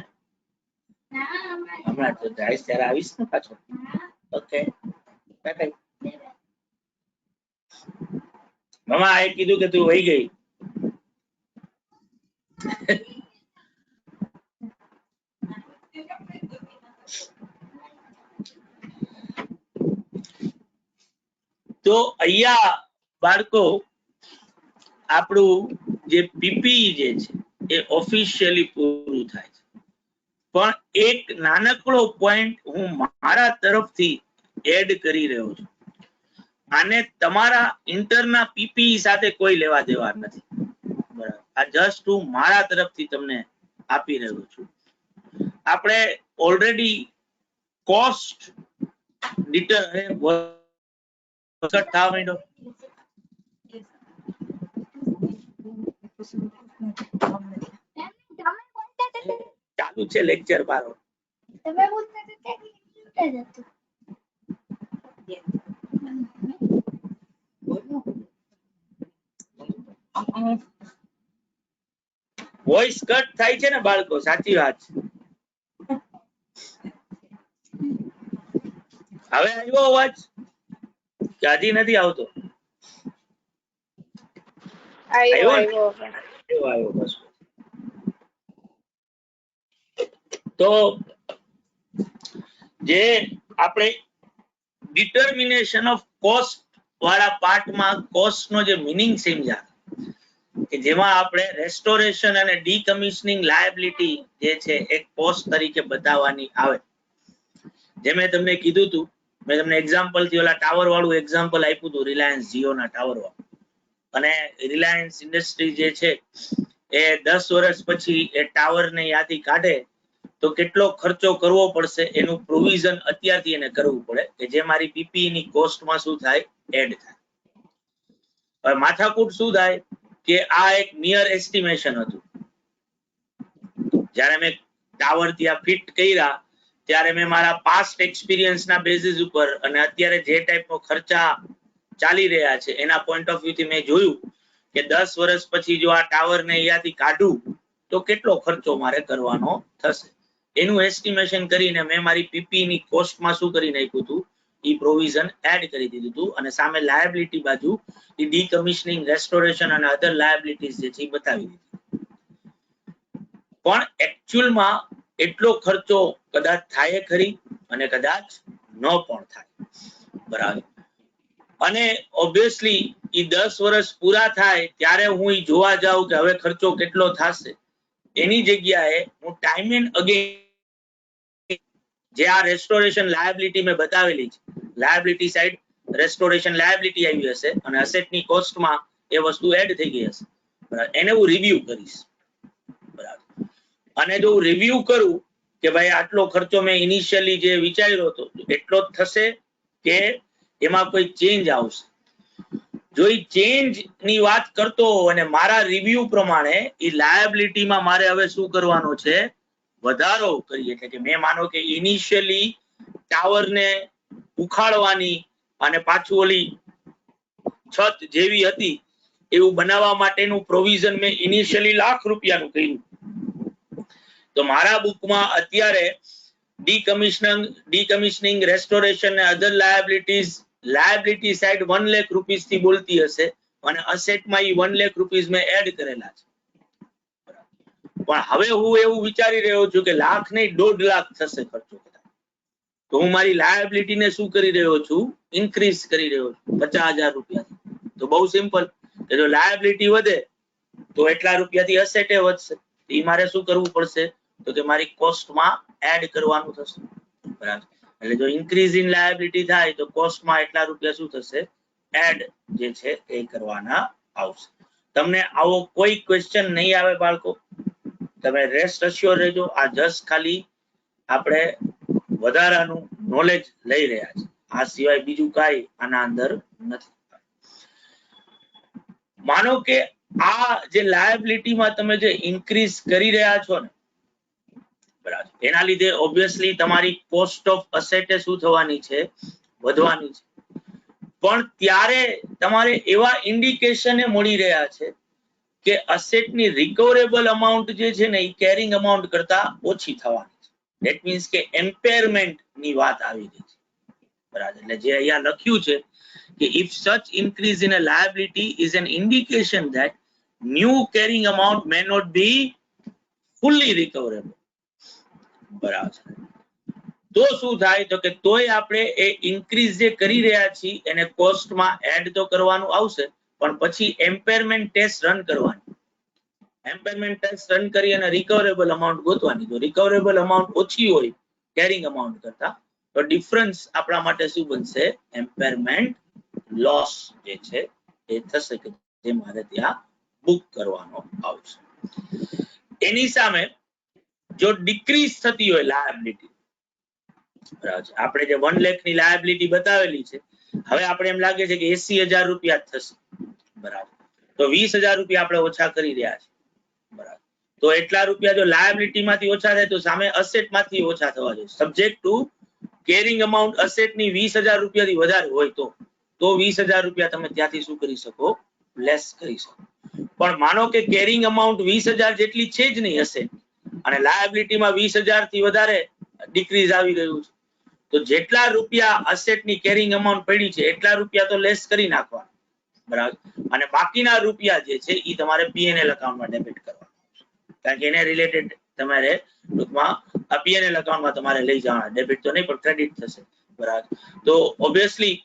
ના હમણાં હમણાં તો આવીશ ત્યારે આવીશ ને પાછો. Okay bye. મમ્મા એ કીધું કે તું વહી ગઈ. તો અહીંયા બાળકો આપણું જે પીપી જે છે એ ઓફિશિયલી પૂરું થાય છે, પણ એક નાનકડો પોઈન્ટ હું મારા તરફથી એડ કરી રહ્યો છું. આને તમારા ઇન્ટરના પીપી સાથે કોઈ લેવા દેવા નથી, બરાબર. આ જસ્ટ હું મારા તરફથી તમને આપી રહ્યો છું. આપણે ઓલરેડી કોસ્ટ ડિટર થવા માંડ્યો. તમે બોલતા હતા ચાલુ છે લેક્ચર મારો. તમે બોલતા હતા કે હતું. વોઇસ કટ થાય છે ને બાળકો, સાચી વાત છે. હવે આવ્યો અવાજ કે હજી નથી આવતો? આવ્યો બસ. તો જે આપણે ડિટર્મિનેશન ઓફ કોસ્ટ વાળા પાર્ટમાં કોસ્ટ નો જે મીનિંગ સમજ્યા કે જેમાં આપણે રેસ્ટોરેશન અને ડીકમિશનિંગ લાયબિલિટી જે છે એક કોસ્ટ તરીકે બતાવવાની આવે. જે મેં તમને કીધું હતું, મેં તમને એક્ઝામ્પલ થી ઓલા ટાવર વાળું એક્ઝામ્પલ આપ્યું હતું, રિલાયન્સ જીઓ ના ટાવર વાળું. અને રિલાયન્સ ઇન્ડસ્ટ્રી જે છે એ 10 વર્ષ પછી એ ટાવર ને યાદી કાઢે તો કેટલો ખર્ચો કરવો પડશે એનું પ્રોવિઝન અત્યારથી એને કરવું પડે કે જે મારી પીપી ની કોસ્ટમાં શું થાય, એડ થાય. હવે માથાકૂટ શું થાય કે આ એક નિયર એસ્ટિમેશન હતું. જ્યારે મેં ટાવર ત્યાં ફિટ કર્યા ત્યારે મેં મારા પાસ્ટ એક્સપિરિયન્સ ના બેસિસ ઉપર અને અત્યારે જે ટાઈપનો ખર્ચા ચાલી રહ્યા છે એના પોઈન્ટ ઓફ વ્યૂ થી મેં જોયું કે 10 વર્ષ પછી જો આ ટાવર ને અહીંયાથી કાઢું તો કેટલો ખર્ચો મારે કરવાનો થશે એનું એસ્ટિમેશન કરીને મેં મારી પીપી ની કોસ્ટમાં શું કરી નાખ્યું હતું ઈ પ્રોવિઝન એડ કરી દીધું હતું અને સામે લાયબિલિટી બાજુ ઈ ડીકમિશનિંગ રેસ્ટોરેશન અને અધર લાયબિલિટીઝ જે છે એ બતાવી દીધી પણ એકચ્યુઅલમાં એટલો ખર્ચો કદાચ થાય ખરી અને કદાચ ન પણ થાય બરાબર અને ઓબ્વિયસલી ઈ 10 વર્ષ પૂરા થાય ત્યારે હું ઈ જોવા જાઉં કે હવે ખર્ચો કેટલો થશે એની જગ્યાએ હું ટાઈમ એન્ડ અગેન જે આ રેસ્ટોરેશન લાયબિલિટી મેં બતાવેલી છે લાયબિલિટી સાઈડ રેસ્ટોરેશન લાયબિલિટી આવી હશે અને અસેટની કોસ્ટમાં એ વસ્તુ એડ થઈ ગઈ હશે બરાબર એને હું રિવ્યુ કરીશ બરાબર અને જો હું રિવ્યુ કરું કે ભાઈ આટલો ખર્ચો મેં ઇનિશિયલી જે વિચાર્યો હતો એટલો જ થશે કે એમાં કોઈ ચેન્જ આવશે જો ઈ ચેન્જ ની વાત કરતો અને મારા રિવ્યુ પ્રમાણે ઈ લાયબિલિટીમાં મારે હવે શું કરવાનો છે વધારો કરીએ એટલે કે મેં માનો કે ઇનિશિયલી ટાવરને ઉખાડવાની અને પાછું ઓલી છત જેવી હતી એવું બનાવવા માટેનું પ્રોવિઝન મેં ઇનિશિયલી લાખ રૂપિયાનું કર્યું તો મારા બુકમાં અત્યારે ડીકમિશનિંગ રેસ્ટોરેશન અને અધર લાયબિલિટી સાઈડ 1 લાખ રૂપીસ થી બોલતી હશે અને અસેટમાં ઈ 1 લાખ રૂપીસ મેં એડ કરેલા છે પણ હવે હું એવું વિચારી રહ્યો છું કે લાખ નહીં 1.5 લાખ થશે ખર્ચો તો હું મારી લાયબિલિટી ને શું કરી રહ્યો છું ઇન્ક્રીઝ કરી રહ્યો છું 50,000 રૂપિયા તો બહુ સિમ્પલ કે જો લાયબિલિટી વધે તો એટલા રૂપિયાથી અસેટે વધશે એ મારે શું કરવું પડશે તો કે મારી કોસ્ટમાં એડ કરવાનું થશે બરાબર એટલે જો ઇન્ક્રીઝ ઇન લાયબિલિટી થાય તો કોસ્ટમાં એટલા રૂપિયા શું થશે એડ જે છે એ કરવાના આવશે તમને આવો કોઈ ક્વેશ્ચન નહીં આવે બાળકો તમે રેસ્ટ અશ્યોર રહેજો આ જસ્ટ ખાલી આપણે વધારાનું નોલેજ લઈ રહ્યા છે આ સિવાય બીજું કાંઈ આના અંદર નથી માનો કે આ જે લાયબિલિટીમાં તમે જે ઇન્ક્રીઝ કરી રહ્યા છો ને બરાબર એના લીધે ઓબ્વિયસલી તમારી કોસ્ટ ઓફ અસેટ શું થવાની છે વધવાની છે પણ ત્યારે તમારે એવા ઇન્ડિકેશન મળી રહ્યા છે કે અસેટની રિકવરેબલ અમાઉન્ટ જે છે ને એ કેરિંગ અમાઉન્ટ કરતા ઓછી થવાની છે ધેટ મીન્સ કે એમ્પેરમેન્ટ ની વાત આવી રહી છે બરાબર એટલે જે અહીંયા લખ્યું છે કે if such increase in a liability is an indication that new carrying amount may not be fully recoverable બરાબર તો શું થાય તો કે તોય આપણે એ ઇન્ક્રીઝ જે કરી રહ્યા છીએ એને કોસ્ટમાં એડ તો કરવાનું આવશે પણ પછી એમ્પેરમેન્ટ ટેસ્ટ રન કરવાની એમ્પેરમેન્ટ ટેસ્ટ રન કરી અને રિકવરેબલ અમાઉન્ટ ગોતવાની તો રિકવરેબલ અમાઉન્ટ ઓછી હોય કેરિંગ અમાઉન્ટ કરતા તો ડિફરન્સ આપણા માટે શું બનશે એમ્પેરમેન્ટ લોસ જે છે એ થશે કે જે મારે ત્યાં બુક કરવાનો આવશે એની સામે જો ડિક્રીઝ થતી હોય લાયબિલિટી આપણે જે 1 લાખ ની લાયબિલિટી બતાવેલી છે હવે આપણે એમ લાગે છે કે 80,000 રૂપિયા થશે બરાબર તો 20,000 રૂપિયા આપણે ઓછા કરી રહ્યા છે બરાબર તો એટલા રૂપિયા જો લાયબિલિટી માંથી ઓછા થાય તો સામે અસેટ માંથી ઓછા થવા જોઈએ subject to carrying amount asset ની 20,000 રૂપિયાથી વધારે હોય તો 20,000 રૂપિયા તમે ત્યાંથી શું કરી શકો લેસ કરી શકો પણ માનો કે કેરિંગ અમાઉન્ટ 20,000 જેટલી છે જ નહીં અસેટ અને લાયબિલિટીમાં 20,000 થી વધારે ડિક્રીઝ આવી ગયું છે તો જેટલા રૂપિયા અસેટની કેરિંગ અમાઉન્ટ પડી છે એટલા રૂપિયા તો લેસ કરી નાખવાના બરાબર અને બાકીના રૂપિયા જે છે એ તમારે પીએનએલ એકાઉન્ટમાં ડેબિટ કરવાના કારણ કે એને રિલેટેડ તમારે ટૂંકમાં આ પીએનએલ એકાઉન્ટમાં તમારે લઈ જવાના ડેબિટ તો નહીં પણ ક્રેડિટ થશે બરાબર તો ઓબ્વિયસલી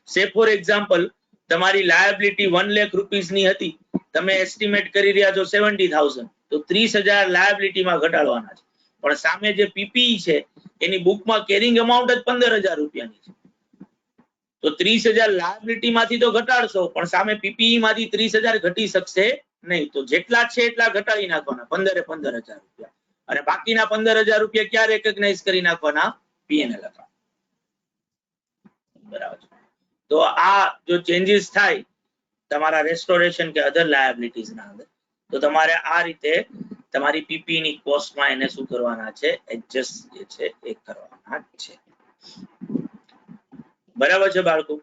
સે ફોર એક્ઝામ્પલ તમારી લાયબિલિટી 1 લાખ રૂપીસ ની હતી તમે એસ્ટિમેટ કરી રહ્યા છો 70,000 તો 30,000 લાયબિલિટીમાં ઘટાડવાના છે પણ સામે જે પીપીઈ છે એની બુકમાં કેરિંગ અમાઉન્ટ જ 15,000 રૂપિયાની છે તો 30,000 લાયબિલિટી માંથી તો ઘટાડશો પણ સામે પીપીઈ માંથી 30,000 ઘટી શકશે નહીં તો જેટલા છે એટલા ઘટાડી નાખવાના 15,000 રૂપિયા અને બાકીના 15,000 રૂપિયા ક્યાં રેકગ્નાઇઝ કરી નાખવાના પીએનએલ એકાઉન્ટ બરાબર તો આ જો ચેન્જીસ થાય તમારા રેસ્ટોરેશન કે અધર લાયબિલિટીઝ ના અંદર તો તમારે આ રીતે તમારી પીપી ની કોસ્ટમાં એને શું કરવાના છે એડજસ્ટ જે છે એ કરવાના છે બરાબર છે બાળકો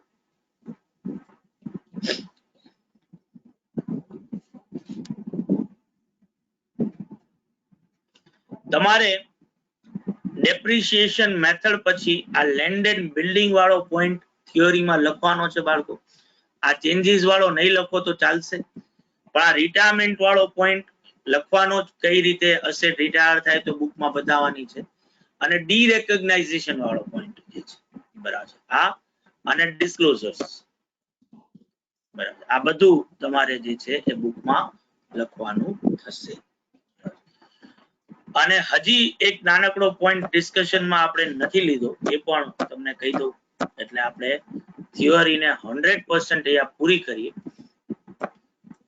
તમારે ડેપ્રિસિએશન મેથડ પછી આ લેન્ડ એન્ડ બિલ્ડિંગ વાળો પોઈન્ટ થિયોરીમાં લખવાનો છે બાળકો. આ ચેન્જીસ વાળો નહીં લખો તો ચાલશે, પણ આ રિટાયરમેન્ટ વાળો પોઈન્ટ લખવાનો જ, કઈ રીતે અસેટ રિટાયર થાય તો બુકમાં બતાવવાની છે. અને ડીરેકોગ્નાઇઝેશન વાળો પોઈન્ટ જે છે, બરાબર, આ અને ડિસ્ક્લોઝર્સ, બરાબર, આ બધું તમારે જે છે એ બુકમાં લખવાનું થશે. અને હજી એક નાનકડો પોઈન્ટ ડિસ્કશનમાં આપણે નથી લીધો, એ પણ તમને કહી દઉં, એટલે આપણે થિયરીને 100% અહીંયા પૂરી કરીએ.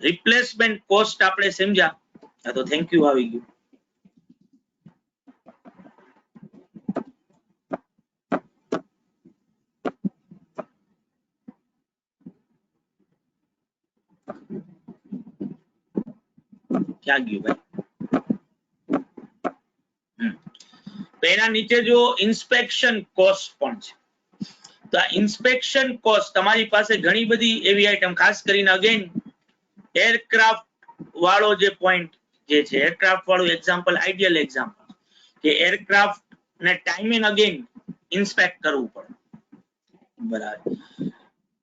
રિપ્લેસમેન્ટ કોસ્ટ આપણે સમજ્યા, તો થેન્ક યુ આવી ગયું. ક્યાં ગયું ભાઈ? તો એના નીચે જો ઇન્સ્પેક્શન કોસ્ટ પણ છે. તો આ ઇન્સ્પેક્શન કોસ્ટ તમારી પાસે ઘણી બધી એવી આઈટમ, ખાસ કરીને અગેન એરક્રાફ્ટ વાળો જે પોઈન્ટ જે છે, એરક્રાફ્ટ વાળું એક્ઝામ્પલ આઈડિયલ એક્ઝામ્પલ, કે એરક્રાફ્ટ ને ટાઈમ એન્ડ અગેન ઇન્સ્પેક્ટ કરવું પડે, બરાબર,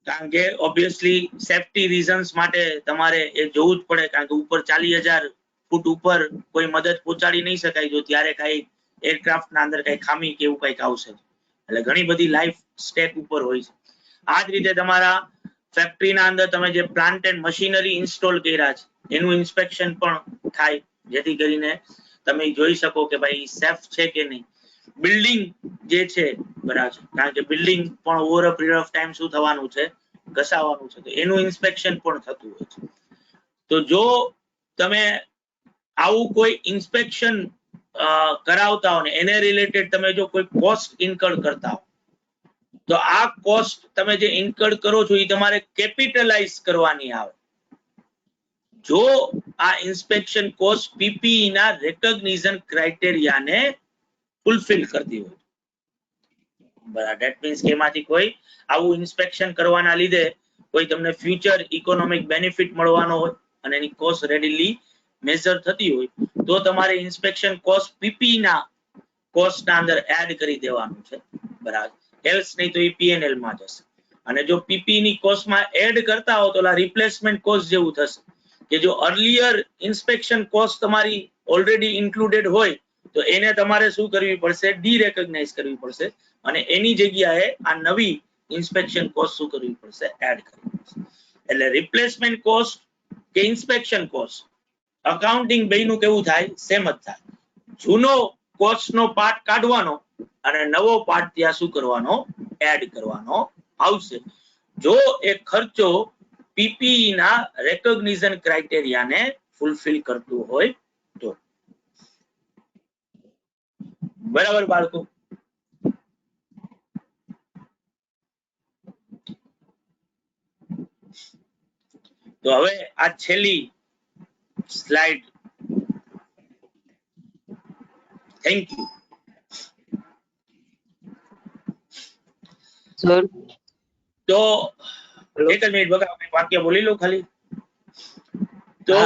કારણ કે ઓબ્વિયસલી સેફટી રીઝન્સ માટે તમારે એ જોવું જ પડે, કારણ કે ઉપર 40,000 ફૂટ ઉપર કોઈ મદદ પહોંચાડી નહીં શકાય જો ત્યારે કઈ એરક્રાફ્ટ ના અંદર કઈ ખામી કે એવું કઈક આવશે, એટલે ઘણી બધી લાઈફ સ્ટેક ઉપર હોય છે. આ જ રીતે તમારા ફેક્ટરી ના અંદર તમે જે પ્લાન્ટ એન્ડ મશીનરી ઇન્સ્ટોલ કર્યા છે એનું ઇન્સ્પેક્શન પણ થાય, જેથી કરીને તમે જોઈ શકો કે ભાઈ સેફ છે કે નહીં. બિલ્ડિંગ જે છે, બરાબર, કારણ કે બિલ્ડિંગ પણ over a period of time શું થવાનું છે, ઘસાવાનું છે, તો એનું ઇન્સ્પેક્શન પણ થતું હોય છે. તો જો તમે આવું કોઈ ઇન્સ્પેક્શન કરાવતા હો ને એને રિલેટેડ તમે જો કોઈ કોસ્ટ ઇન્કર કરતા હો, તો આ કોસ્ટ તમે જે ઇન્કર કરો છો એ તમારે કેપિટલાઇઝ કરવાની આવે જો આ ઇન્સ્પેક્શન કોસ્ટ પીપીઈ ના રેકોગ્નિશન ક્રાઇટેરિયાને ફૂલફિલ કરતી હોય, બરાબર. ધેટ મીન્સ કે એમાંથી કોઈ આવું ઇન્સ્પેક્શન કરવાના લીધે કોઈ તમને ફ્યુચર ઇકોનોમિક બેનિફિટ મળવાનો હોય અને એની કોસ્ટ રેડીલી મેજર થતી હોય, તો તમારે ઇન્સ્પેક્શન કોસ્ટ પીપી ના કોસ્ટ ના અંદર એડ કરી દેવાનું છે, બરાબર. એલ્સ નહીં તો એ પીએનએલ માં જશે. અને જો પીપી ની કોસ્ટ માં એડ કરતા હો તો રિપ્લેસમેન્ટ કોસ્ટ જેવું થશે, કે જો અર્લિયર ઇન્સ્પેક્શન કોસ્ટ તમારી ઓલરેડી ઇન્ક્લુડેડ હોય તો એને તમારે શું કરવી પડશે, ડીરેકોગ્નાઇઝ કરવી પડશે, અને એની જગ્યાએ આ નવી ઇન્સ્પેક્શન કોસ્ટ શું કરવી પડશે, એડ કરવી પડશે. એટલે રિપ્લેસમેન્ટ કોસ્ટ કે ઇન્સ્પેક્શન કોસ્ટ અકાઉન્ટિંગ બેયનું કેવું થાય, સેમ જ થાય. જૂનો કોસ્ટ નો પાર્ટ કાઢવાનો અને નવો પાર્ટ ત્યાં શું કરવાનો, એડ કરવાનો આવશે, જો એ ખર્ચો પીપીઈ ના રેકોગ્નિશન ક્રાઇટેરિયાને ફૂલફિલ કરતું હોય તો, બરાબર બાળકો. તો હવે આ છેલ્લી સ્લાઇડ. Thank you. સર તો એક જ મિનિટ બગા, વાક્ય બોલી લો ખાલી. તો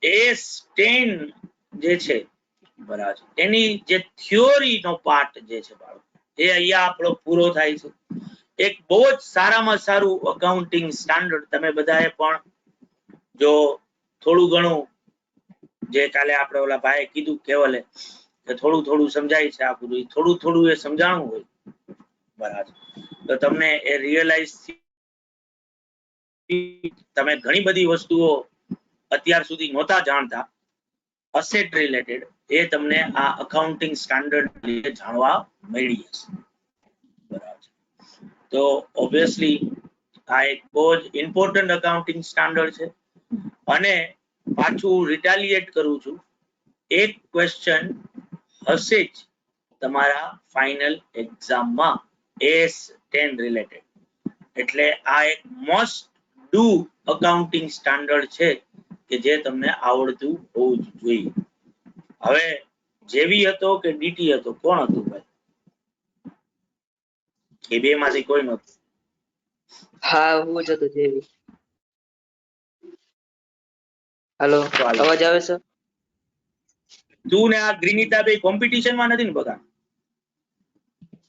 A10 જે છે, બરાબર, એની જે થિયોરી નો પાર્ટ જે છે બાળકો, એ અહીંયા આપણો પૂરો થાય છે. એક બહુ જ સારામાં સારું અકાઉન્ટિંગ સ્ટાન્ડર્ડ તમે બધાએ પણ જો થોડું ઘણું જે કાલે આપણે ઓલા ભાઈએ કીધું કેવલે કે થોડું થોડું સમજાય છે, આ બધું થોડું થોડું એ સમજાણું હોય, બરાબર, તો તમને એ રિયલાઇઝ, તમે ઘણી બધી વસ્તુઓ અત્યાર સુધી નહોતા જાણતા અસેટ રિલેટેડ, એ તમને આ અકાઉન્ટિંગ સ્ટાન્ડર્ડ જાણવા મળી હશે, બરાબર. તો ઓબ્વિયસલી આ એક બહુ જ ઇમ્પોર્ટન્ટ અકાઉન્ટિંગ સ્ટાન્ડર્ડ છે. અને પાછું રિટાલિએટ કરું છું, એક ક્વેશ્ચન હશે જ તમારા ફાઇનલ એક્ઝામમાં AS10 રિલેટેડ, એટલે આ એક મોસ્ટ ડુ અકાઉન્ટિંગ સ્ટાન્ડર્ડ છે કે જે તમને આવડતું હોવું જ જોઈએ. હવે જેવી હતો કે ડીટી હતો, કોણ હતું ભાઈ? એ બે માંથી કોઈ નહોતું. હા હું જ હતો જેવી. હેલો, અવાજ આવે છે? તું ને આ ગ્રીનિતા બે કોમ્પિટિશન માં નથી ને બગા?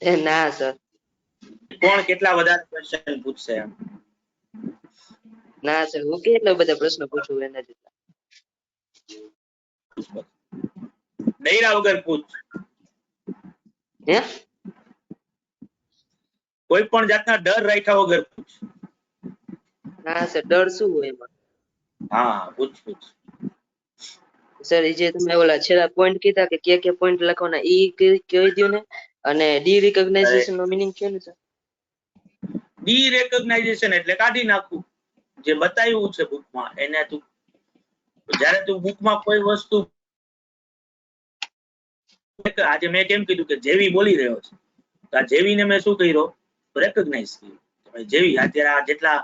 એ ના સર, કોણ કેટલા વધારે ક્વેશ્ચન પૂછશે એમ? ના સર, હું કેટલા બધા પ્રશ્ન પૂછું એના જેટલા. ડૈરા વગર પૂછ, હે? કોઈ પણ જાતના ડર રાખ્યા વગર પૂછ. ના સર, ડર શું હોય એમાં? હા પૂછ પૂછ. સર, એ જે તમે ઓલા છેલ્લા પોઈન્ટ કીધા કે પોઈન્ટ લખવાના, ઈ કહી દો ને. અને ડી રિકોગ્નાઇઝેશન નો મિનિંગ કયો ને સર? ડી રેકોગ્નાઇઝેશન એટલે કાઢી નાખવું. જે બતાવ્યું છે બુકમાં એને તું, જ્યારે તું બુકમાં કોઈ વસ્તુ, આજે મેં કેમ કીધું કે જેવી બોલી રહ્યો છે, તો આ જેવીને મેં શું કર્યો? રેકોગ્નાઇઝ કર્યું. ભાઈ જેવી અત્યારે આ જેટલા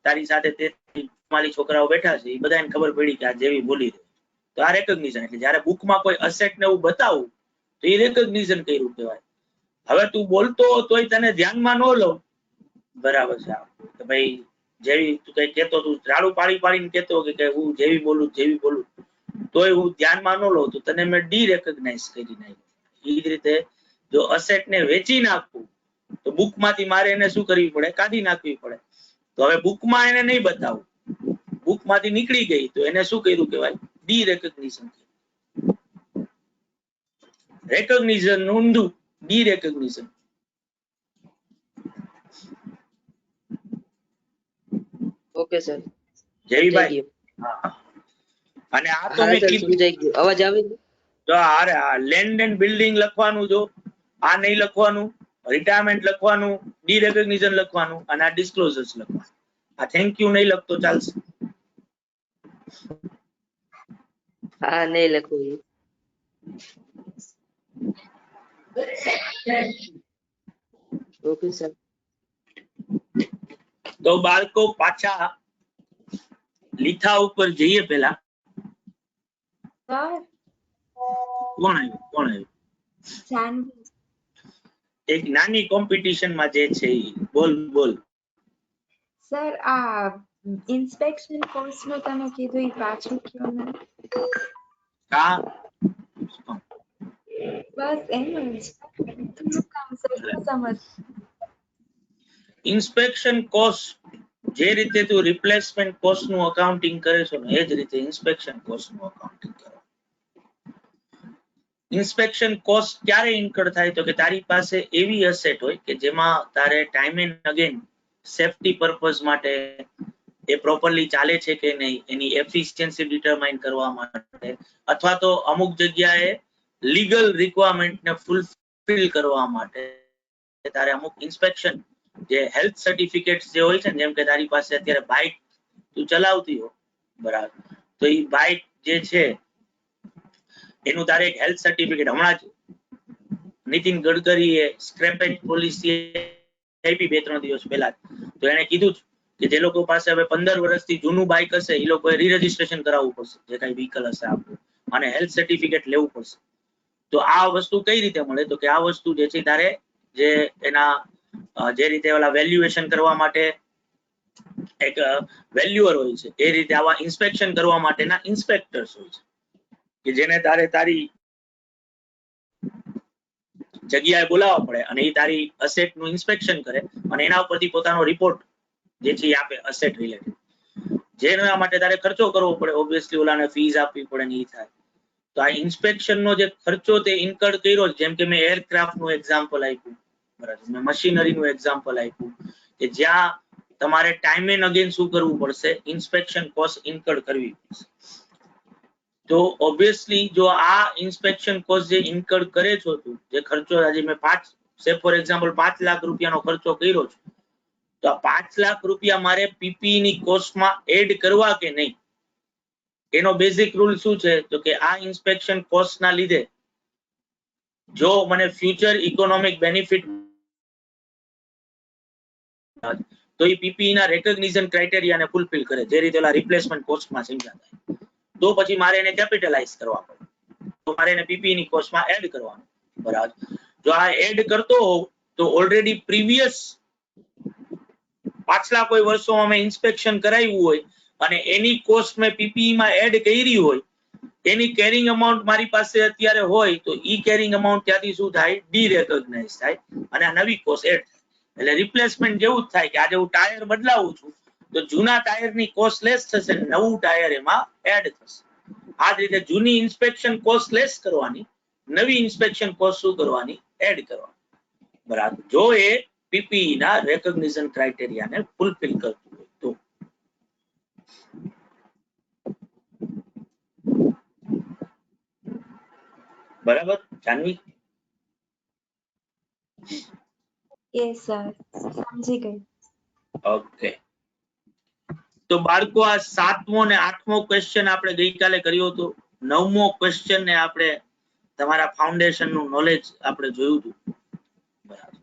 તારી સાથે 43 છોકરાઓ બેઠા છે એ બધાને ખબર પડી કે આ જેવી બોલી રહ્યો. તો આ રેકોગ્નિશન. એટલે જ્યારે બુકમાં કોઈ અસેટ ને એવું બતાવું તો એ રેકોગ્નિશન કર્યું કહેવાય. હવે તું બોલતો તોય તને ધ્યાનમાં ન લો, બરાબર છે? કે ભાઈ જેવી તું કઈ કેતો, તું રાડું પાડી પાડીને કેતો કે હું જેવી બોલું તોય હું ધ્યાનમાં ન લઉં તો તને મેં ડી રેકોગ્નાઇઝ કરી નાખ્યું. એ જ રીતે જો અસેટ ને વેચી નાખવું તો બુક માંથી મારે એને શું કરવી પડે? કાઢી નાખવી પડે. તો હવે બુકમાં એને નહીં બતાવું, બુક માંથી નીકળી ગઈ તો એને શું કર્યું કહેવાય? D recognition. રેકોગ્નિશન ઊંધું, D recognition. Okay sir, Jaybhai. હા, અને આ તો મેં કીધું, સમજાઈ ગયું. અવાજ આવે છે? જો આ લેન્ડ એન્ડ બિલ્ડિંગ લખવાનું, જો આ નહીં લખવાનું, રિટાયરમેન્ટ લખવાનું, ડી રેકોગ્નિશન લખવાનું, અને આ ડિસ્ક્લોઝર્સ લખવાનું. આ થેન્ક યુ નહીં લખતો ચાલશે? હા, નહીં લખવું. Okay sir. તો બાળકો પાછા લીથા ઉપર જઈએ. પેલા કોણ આવ્યું? એક નાની કોમ્પિટિશન માં જે છે ઈ બોલ. સર, આ ઇન્સ્પેક્શન કોર્સ નું તમે કીધું એ પાછું કયો ને? હા, બસ એમ જ. થોડું કામ સર, શું સમજ? ઇન્સ્પેક્શન કોસ્ટ, જે રીતે તું રિપ્લેસમેન્ટ કોસ્ટ નું અકાઉન્ટિંગ કરે છો ને એ જ રીતે ઇન્સ્પેક્શન કોસ્ટ નું અકાઉન્ટિંગ કરો. ઇન્સ્પેક્શન કોસ્ટ ક્યારે ઇન્કર થાય? તો કે તારી પાસે એવી અસેટ હોય કે જેમાં તારે time and again safety purpose માટે એ પ્રોપરલી ચાલે છે કે નહીં, એની એફિશિયન્સી ડિટરમાઇન કરવા માટે, અથવા તો અમુક જગ્યાએ લીગલ રિક્વાયરમેન્ટને ફૂલફિલ કરવા માટે તારે અમુક ઇન્સ્પેક્શન, જે હેલ્થ સર્ટિફિકેટ્સ જે હોય છે ને, જેમ કે તારી પાસે અત્યારે બાઇક તું ચલાવતી હો, બરાબર, તો એ બાઇક જે છે એનું તારે એક હેલ્થ સર્ટિફિકેટ, હમણાં જ નીતિન ગડકરીએ સ્ક્રેપેજ પોલિસી આપી 2-3 દિવસ પહેલા, તો એને કીધું કે જે લોકો પાસે હવે 15 વર્ષથી જૂનું બાઇક હશે એ લોકોએ રી-રજિસ્ટ્રેશન કરાવવું પડશે, જે કઈ વ્હીકલ હશે આપણું, અને હેલ્થ સર્ટિફિકેટ લેવું પડશે. તો આ વસ્તુ કઈ રીતે મળે? તો કે આ વસ્તુ જે છે તારે જે એના જે રીતે ઓલા વેલ્યુએશન કરવા માટે એક વેલ્યુઅર હોય છે, એ રીતે આવા ઇન્સ્પેક્શન કરવા માટેના ઇન્સ્પેક્ટર્સ હોય છે કે જેને તારે તારી જગ્યાએ બોલાવવા પડે, અને એ તારી અસેટ નું ઇન્સ્પેક્શન કરે અને એના ઉપરથી પોતાનો રિપોર્ટ જે છે એ આપે અસેટ રિલેટેડ. જેના માટે તારે ખર્ચો કરવો પડે, ઓબ્વિયસલી ઓલાને ફીસ આપવી પડે ને એ થાય. તો આ ઇન્સ્પેક્શન નો જે ખર્ચો તે ઇન્કર કર્યો, જેમ કે મેં એરક્રાફ્ટ નું એક્ઝામ્પલ આપ્યું, બરાબર, મેં મશીનરી નું એક્ઝામ્પલ આપ્યું, કે જ્યાં તમારે ટાઈમ એન્ડ અગેન શું કરવું પડશે? ઇન્સ્પેક્શન કોસ્ટ ઇન્કર કરવી પડશે. તો ઓબ્વિયસલી જો આ ઇન્સ્પેક્શન કોસ્ટ જે ઇન્કર કરે છો તું, જે ખર્ચો આજે મેં ફોર એક્ઝામ્પલ 5 લાખ રૂપિયાનો ખર્ચો કર્યો છે, તો આ 5 લાખ રૂપિયા મારે પીપીઈ ની કોસ્ટમાં એડ કરવા કે નહીં? એનો બેઝિક રૂલ શું છે? તો કે આ ઇન્સ્પેક્શન કોસ્ટ ના લીધે જો મને ફ્યુચર ઇકોનોમિક બેનિફિટ તો એ પીપીઈ ના રેકોગ્નિશન ક્રાઇટેરિયાને ફૂલફિલ કરે, જે રીતે ઓલા રિપ્લેસમેન્ટ કોસ્ટમાં સમજાતા થાય. તો પછી મારે એને કેપિટલાઇઝ કરવા પડે, તો મારે એને પીપીઈ ની કોસ્ટમાં એડ કરવાનું, બરાબર. જો આ એડ કરતો હોઉં તો ઓલરેડી પ્રીવિયસ પાછલા કોઈ વર્ષોમાં મેં ઇન્સ્પેક્શન કરાવ્યું હોય અને એની કોસ્ટ મેં પીપીઈ માં એડ કરી હોય, એની કેરિંગ અમાઉન્ટ મારી પાસે અત્યારે હોય તો ઈ કેરિંગ અમાઉન્ટ ત્યાંથી શું થાય ડીરેકોગ્નાઇઝ થાય અને આ નવી કોસ્ટ એડ એટલે રિપ્લેસમેન્ટ જેવું જ થાય કે આજે હું ટાયર બદલાવું છું તો જૂના ટાયરની કોસ્ટ લેસ થશે નવું ટાયર એમાં એડ થશે આ જ રીતે જૂની ઇન્સ્પેક્શન કોસ્ટ લેસ કરવાની નવી ઇન્સ્પેક્શન કોસ્ટ શું કરવાની એડ કરવાની બરાબર જો એ પીપીઈ ના રેકોગ્નિશન ક્રાઇટેરિયાને ફૂલફિલ કરતું હોય તો બરાબર જાનવી યસ સર સમજી ગઈ ઓકે તો બાળકો આ 7મો અને 8મો ક્વેશ્ચન આપણે ગઈકાલે કર્યો હતો 9મો ક્વેશ્ચન ને આપણે તમારા ફાઉન્ડેશન નું નોલેજ આપણે જોયું હતું બરાબર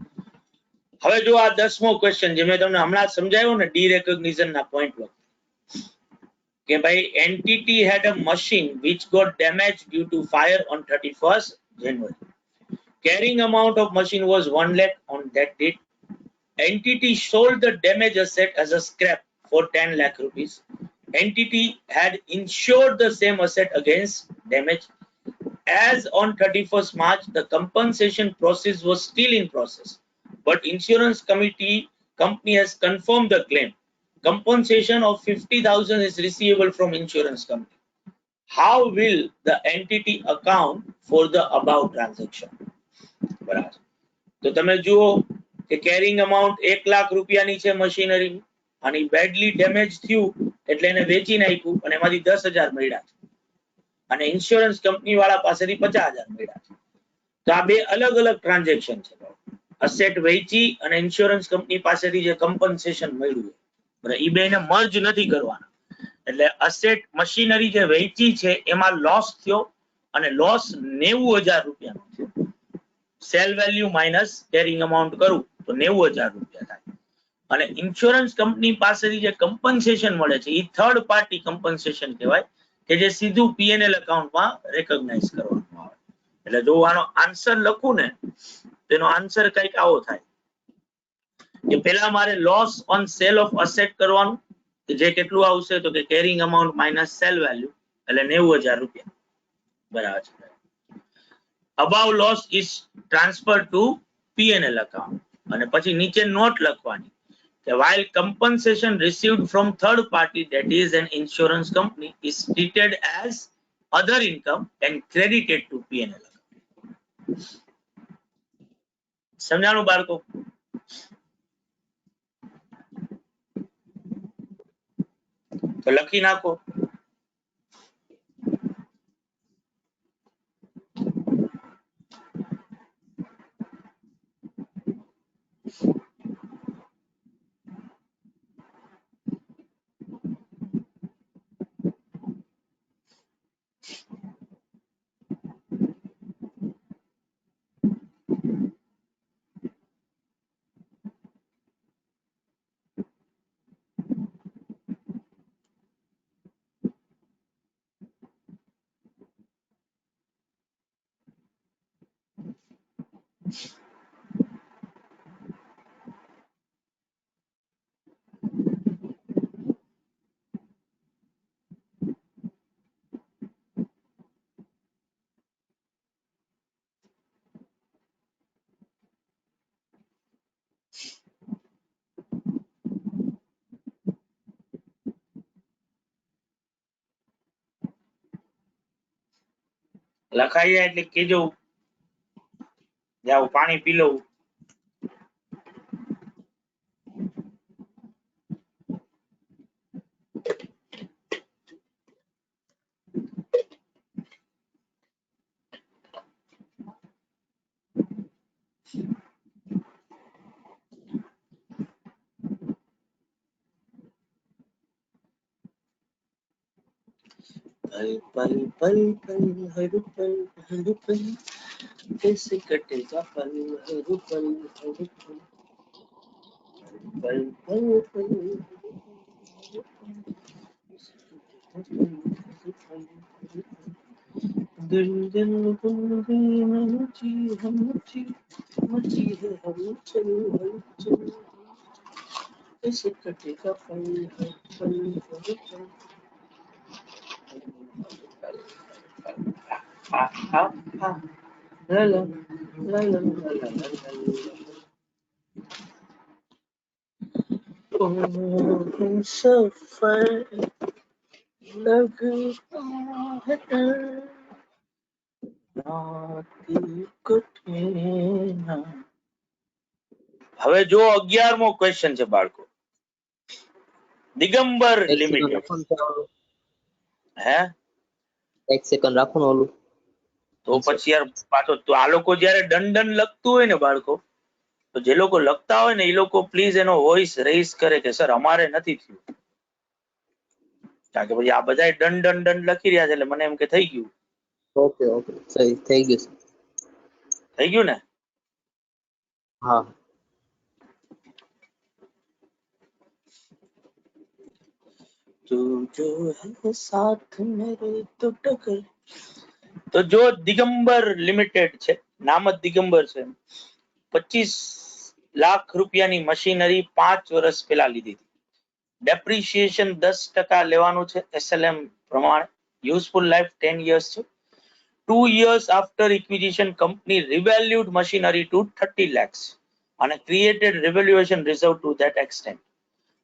હવે જો આ 10મો ક્વેશ્ચન જે મેં તમને હમણાં સમજાવ્યો ને ડીરેકોગ્નિશન ના પોઈન્ટ પર કે ભાઈ entity had a machine which got damaged due to fire on 31st January. Carrying amount of machine was 1 lakh on that date. Entity sold the damaged asset as a scrap for 10 lakh rupees. Entity had insured the same asset against damage. As on 31st March, the compensation process was still in process, but insurance company has confirmed the claim. Compensation of 50,000 is receivable from insurance company. How will the entity account for the above transaction? બરાબર તો તમે જુઓ કે કેરિંગ અમાઉન્ટ 1 લાખ રૂપિયાની છે મશીનરી અને બેડલી ડેમેજ થયું એટલે એને વેચી નાખ્યું અને એમાંથી 10,000 મળ્યા છે અને ઇન્સ્યોરન્સ કંપની વાળા પાસેથી 50,000 મળ્યા છે તો આ બે અલગ અલગ ટ્રાન્ઝેક્શન છે અસેટ વેચી અને ઇન્સ્યોરન્સ કંપની પાસેથી જે કમ્પન્સેશન મળ્યું બરાબર ઈ બેને મર્જ નથી કરવાના એટલે અસેટ મશીનરી જે વેચી છે એમાં લોસ થયો અને લોસ 90,000 રૂપિયાનો થયો sale value minus carrying amount કરું તો 90,000 રૂપિયા થાય અને ઇન્સ્યોરન્સ કંપની પાસેથી જે કમ્પન્સેશન મળે છે ઈ થર્ડ પાર્ટી કમ્પન્સેશન કહેવાય કે જે સીધું પીએનએલ એકાઉન્ટમાં રેકોગ્નાઇઝ કરવાનું આવે એટલે જો આનો આન્સર લખું ને તેનો આન્સર કંઈક આવો થાય કે પહેલા મારે loss on sale of asset કરવાનું કે જે કેટલું આવશે તો કે carrying amount minus sale value એટલે 90,000 રૂપિયા બરાબર છે above loss is transferred to P&L account અને પછી નીચે નોટ લખવાની કે while compensation received from third party that is an insurance company is treated as other income and credited to P&L account. સમજાણું બાળકો તો લખી નાખો લખાઈ જાય એટલે કેજો જાઓ પાણી પી લઉં पल पल पल हर पल कैसे कटेगा पल हर पल पल पल पल दिल दिल बुन मची हम मची है हलचल हलचल कैसे कटेगा पल हर पल આ, આ, આ. લા, લા, લા, લા, લા, લા, લા, લા. ओ सफर लगता है डर, रात कठिन. હવે જો 11મો ક્વેશ્ચન છે બાળકો. દિગંબર એક સેકન્ડ લિમિટેડ. રાખો ને ચાલો. હે એક સેકન્ડ રાખો ને ઓલું તો પછી યાર પાછો તો આ લોકો જયારે દંડન લખતું હોય ને બાળકો, તો જે લોકો લખતા હોય ને એ લોકો પ્લીઝ એનો વોઇસ રેઇઝ કરે કે સર અમારે નથી થયું. કારણ કે પછી આ બધા દંડ લખી રહ્યા છે એટલે મને એમ કે થઈ ગયું. ઓકે ઓકે સહી થઈ ગયું છે. થઈ ગયું ને? હા તું જો હૈ સાથ મેરે તો ટકર. તો જો દિગંબર લિમિટેડ છે, નામ જ દિગંબર છે, 25 લાખ રૂપિયાની મશીનરી 5 વર્ષ પહેલા લીધી હતી. ડેપ્રિસિએશન 10% લેવાનું છે SLM પ્રમાણે. યુઝફુલ લાઈફ 10 years છે. 2 years after acquisition company revalued machinery to 30 lakhs and created revaluation reserve to that extent.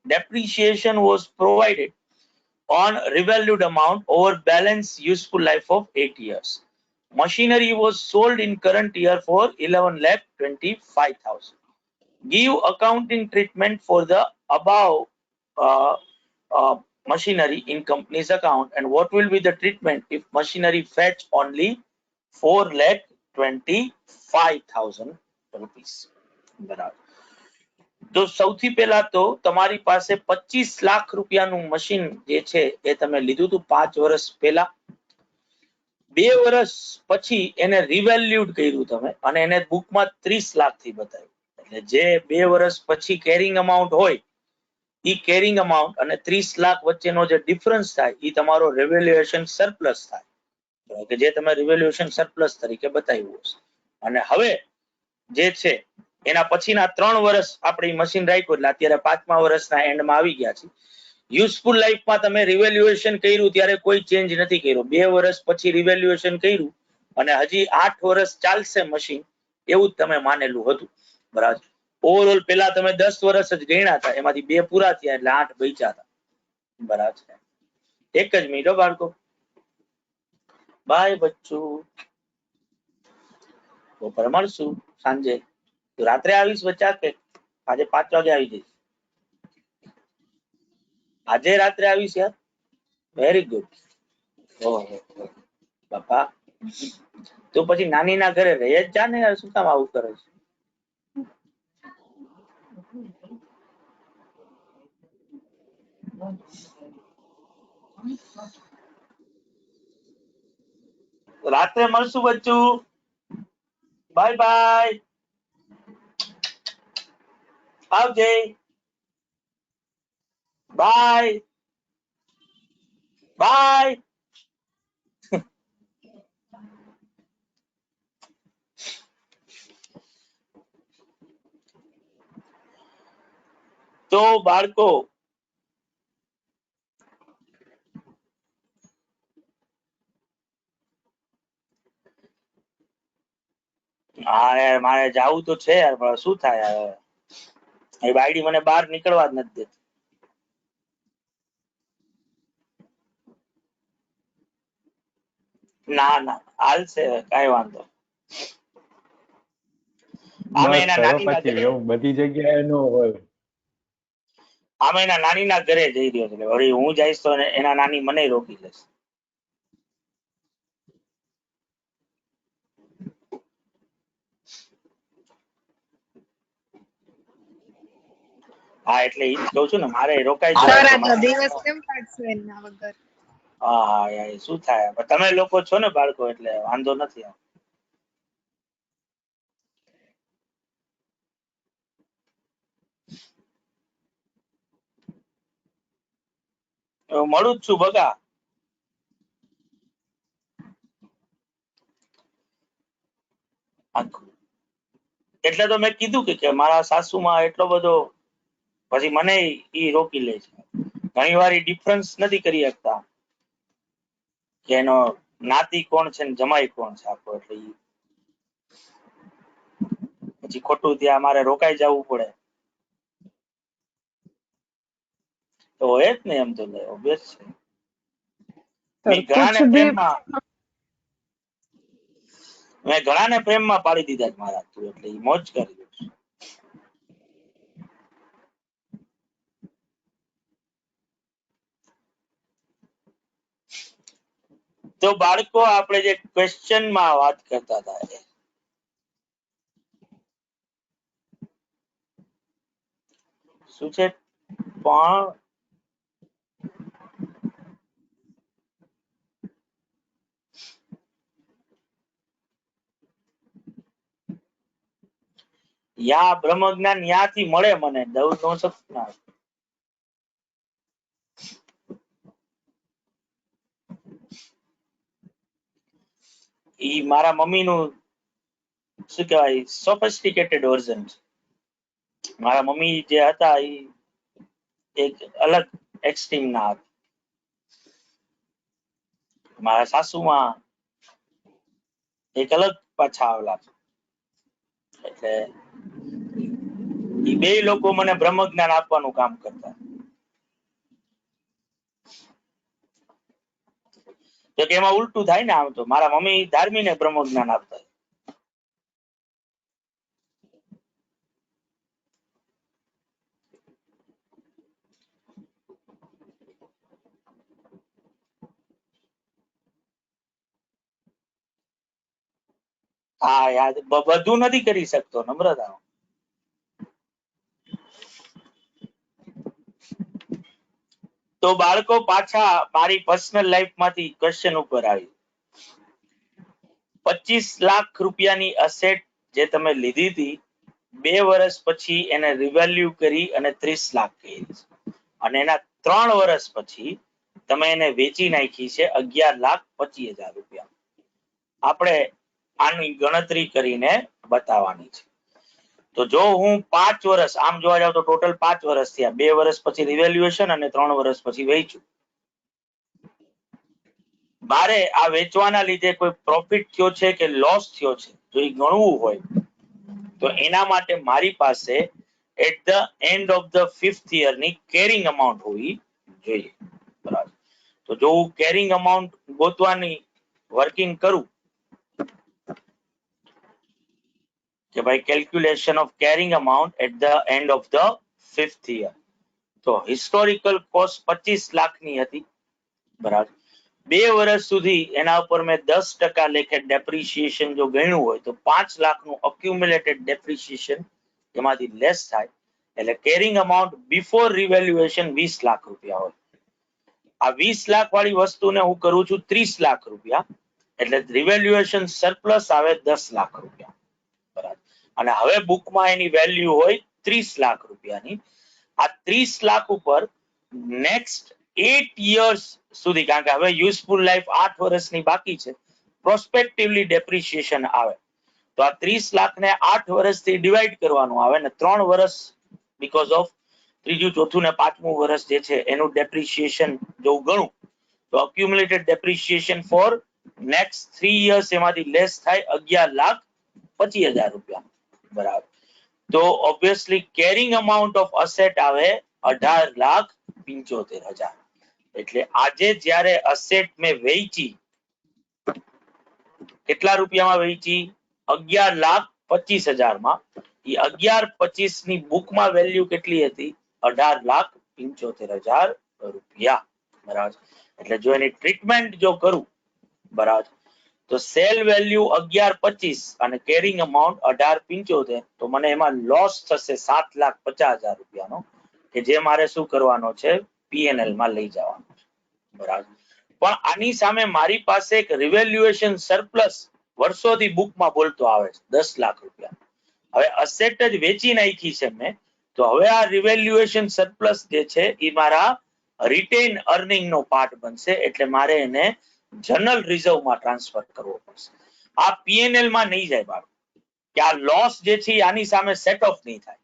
Depreciation was provided on revalued amount over balance useful life of 8 years. Machinery was sold in current year for 11,25,000. Give accounting treatment for the above uh, machinery in company's account, and what will be the treatment if machinery fetch only 4,25,000 rupees. બરાબર. તો સૌથી પહેલા તો તમારી પાસે 25 લાખ રૂપિયાનું મશીન જે છે એ તમે લીધું હતું 5 વર્ષ પહેલા. 2 વર્ષ પછી એને રિવેલ્યુડ કર્યું તમે અને એને બુકમાં 30 લાખથી બતાવ્યું. એટલે જે 2 વર્ષ પછી કેરિંગ અમાઉન્ટ હોય ઈ કેરિંગ અમાઉન્ટ અને 30 લાખ વચ્ચેનો જે ડિફરન્સ થાય ઈ તમારો રિવેલ્યુએશન સરપ્લસ થાય, કે જે તમે રિવેલ્યુએશન સરપ્લસ તરીકે બતાવ્યું હશે. અને હવે જે છે એના પછીના 3 વર્ષ આપણે મશીન રાખ્યું એટલે અત્યારે 5મા વર્ષના એન્ડમાં આવી ગયા છે. યુઝફુલ લાઈફમાં તમે રિવેલ્યુએશન કર્યું ત્યારે કોઈ ચેન્જ નથી કર્યો. 2 વર્ષ પછી રિવેલ્યુએશન કર્યું અને હજી 8 વર્ષ ચાલશે મશીન એવું જ તમે માનેલું હતું. બરાબર. ઓવરઓલ પેલા તમે 10 વર્ષ જ ગણ્યા હતા, એમાંથી 2 પૂરા થયા એટલે 8 બચ્યા હતા. બરાબર. એક જ મિનિટ બાળકો. બાય બચ્ચું. બપોરે મળશું સાંજે. રાત્રે આવીશ બચ્ચા કે આજે 5 વાગે આવી જઈશ? આજે રાત્રે આવીશ યાર. Very good. ઓહો બાપા, તો પછી નાની ના ઘરે રહે જ જા ને યાર, શું કામ આવું કરે છે? રાત્રે મળશું બચ્ચું. Bye bye. આવજે. Bye bye. તો બાળકો હા યાર મારે જાવું તો છે યાર, પણ શું થાય યાર, એ બાયડી મને બહાર નીકળવા જ નથી દેતી. ના ના હાલશે, કઈ વાંધો. આમે બસ એના હવે નાની ના પછી ઘરે, એવું બધી જગ્યાએ ન હોય. આમે એના નાની ના ઘરે જઈ રહ્યો છે. વળી હું જઈશ તો એના નાની મને રોકી લેશે. હા એટલે ઈ જ કહું છું ને, મારે રોકાઈ જવાય તો મારે. દિવસ કેમ કાઢશો એના વગર? હા હા યાર શું થાય, પણ તમે લોકો છો ને બાળકો એટલે વાંધો નથી. મળું જ છું બગા. એટલે તો મેં કીધું કે મારા સાસુમાં એટલો બધો, પછી મને ઈ રોકી લે છે. ઘણી વાર ડિફરન્સ નથી કરી શકતા કે એનો નાતી કોણ છે ને જમાઈ કોણ છે આખો, એટલે ઈ પછી ખોટું ત્યાં મારે રોકાઈ જવું પડે તો હોય જ ને, એમ તો ઓબ્વિયસ છે. મેં ઘણાને પ્રેમમાં પાડી દીધા છે મારા તું, એટલે ઈ મોજ કરી દઉં. તો બાળકો આપણે જે ક્વેશ્ચન માં વાત કરતા હતા શું છે, પણ યા બ્રહ્મ જ્ઞાન યાથી મળે મને, દઉં નો સપના. ઈ મારા મમ્મી નું શું કહેવાય સોફિસ્ટિકેટેડ વર્ઝન છે. મારા મમ્મી જે હતા એ એક અલગ એક્સટ્રીમ ના હતા. મારા સાસુમાં એક અલગ પાછા આવેલા છે. એટલે એ બે લોકો મને બ્રહ્મ જ્ઞાન આપવાનું કામ કરતા. તો કે એમાં ઉલટું થાય ને, આમ તો મારા મમ્મી ધાર્મીને બ્રહ્મ જ્ઞાન આપતા. હા યાદ બધું નથી કરી શકતો નમ્રતા. તો બાળકો પાછા મારી પર્સનલ લાઈફ માંથી ક્વેશ્ચન ઉપર આવી. 25 લાખ રૂપિયાની અસેટ જે તમે લીધી હતી, 2 વર્ષ પછી એને રિવેલ્યુ કરી અને 30 લાખ કરી, અને એના 3 વર્ષ પછી તમે એને વેચી નાખી છે 11,25,000 રૂપિયા. આપણે આની ગણતરી કરીને બતાવવાની છે. તો જો હું 5 વર્ષ આમ જોવા જાવ તો ટોટલ 5 વર્ષ થયા, 2 વર્ષ પછી રિવેલ્યુએશન અને 3 વર્ષ પછી વેચ્યું. મારે આ વેચવાના લીધે કોઈ પ્રોફિટ થયો છે કે લોસ થયો છે જો એ ગણવું હોય તો એના માટે મારી પાસે at the end of the 5th year ની કેરિંગ અમાઉન્ટ હોવી જોઈએ. બરાબર. તો જો હું કેરિંગ અમાઉન્ટ ગોતવાની વર્કિંગ કરું કે ભાઈ calculation of carrying amount at the end of the 5th year, તો હિસ્ટોરિકલ કોસ્ટ 25 લાખની હતી. બરાબર. 2 વર્ષ સુધી એના ઉપર મેં 10% લેખે ડેપ્રિસિએશન જો ગણ્યું હોય તો 5 લાખનું અક્યુમ્યુલેટેડ ડેપ્રિસિએશન એમાંથી લેસ થાય, એટલે carrying amount before revaluation 20 lakh રૂપિયા હોય. આ 20 લાખ વાળી વસ્તુને હું કરું છું 30 લાખ રૂપિયા, એટલે રિવેલ્યુએશન સરપ્લસ આવે 10 લાખ રૂપિયા. બરાબર. અને હવે બુકમાં એની વેલ્યુ હોય 30 લાખ રૂપિયાની. આ 30 લાખ ઉપર નેક્સ્ટ 8 years સુધી, કારણ કે હવે યુઝફુલ લાઈફ 8 વર્ષની બાકી છે, પ્રોસ્પેક્ટિવલી ડેપ્રિસિએશન આવે. તો આ 30 લાખને 8 વર્ષથી ડિવાઈડ કરવાનું આવે ને 3 વર્ષ બીકોઝ ઓફ ત્રીજું ચોથું ને પાંચમું વર્ષ જે છે એનું ડેપ્રિસિએશન જો ગણું તો accumulated depreciation for next 3 years એમાંથી લેસ થાય 11,25,000 રૂપિયા. બરાબર. તો obviously carrying amount of asset આવે 18,75,000. એટલે આજે જ્યારે અસેટ મેં વેચી, કેટલા રૂપિયામાં વેચી? 11,25,000 માં. એ 11,25 ની બુકમાં વેલ્યુ કેટલી હતી? 18,75,000 રૂપિયા. બરાબર. એટલે જો એની ટ્રીટમેન્ટ જો કરું, બરાબર, તો સેલ વેલ્યુ 11,25 અને કેરિંગ અમાઉન્ટ 18,75, તો મને એમાં લોસ થશે 7,50,000 રૂપિયાનો, કે જે મારે શું કરવાનો છે? પીએનએલ માં લઈ જવાનો છે. બરાબર. પણ આની સામે મારી પાસે એક રિવેલ્યુએશન સરપ્લસ વર્ષોથી બુકમાં બોલતો આવે છે 10 લાખ રૂપિયા. હવે અસેટ જ વેચી નાખી છે મેં, તો હવે આ રિવેલ્યુએશન સરપ્લસ જે છે એ મારા રિટેન અર્નિંગ નો પાર્ટ બનશે, એટલે મારે એને જનરલ રિઝર્વમાં ટ્રાન્સફર કરવો પડશે. આ પીએનએલ માં નહીં જાય બાળકો, કે આ લોસ જે છે આની સામે સેટ ઓફ નહીં થાય.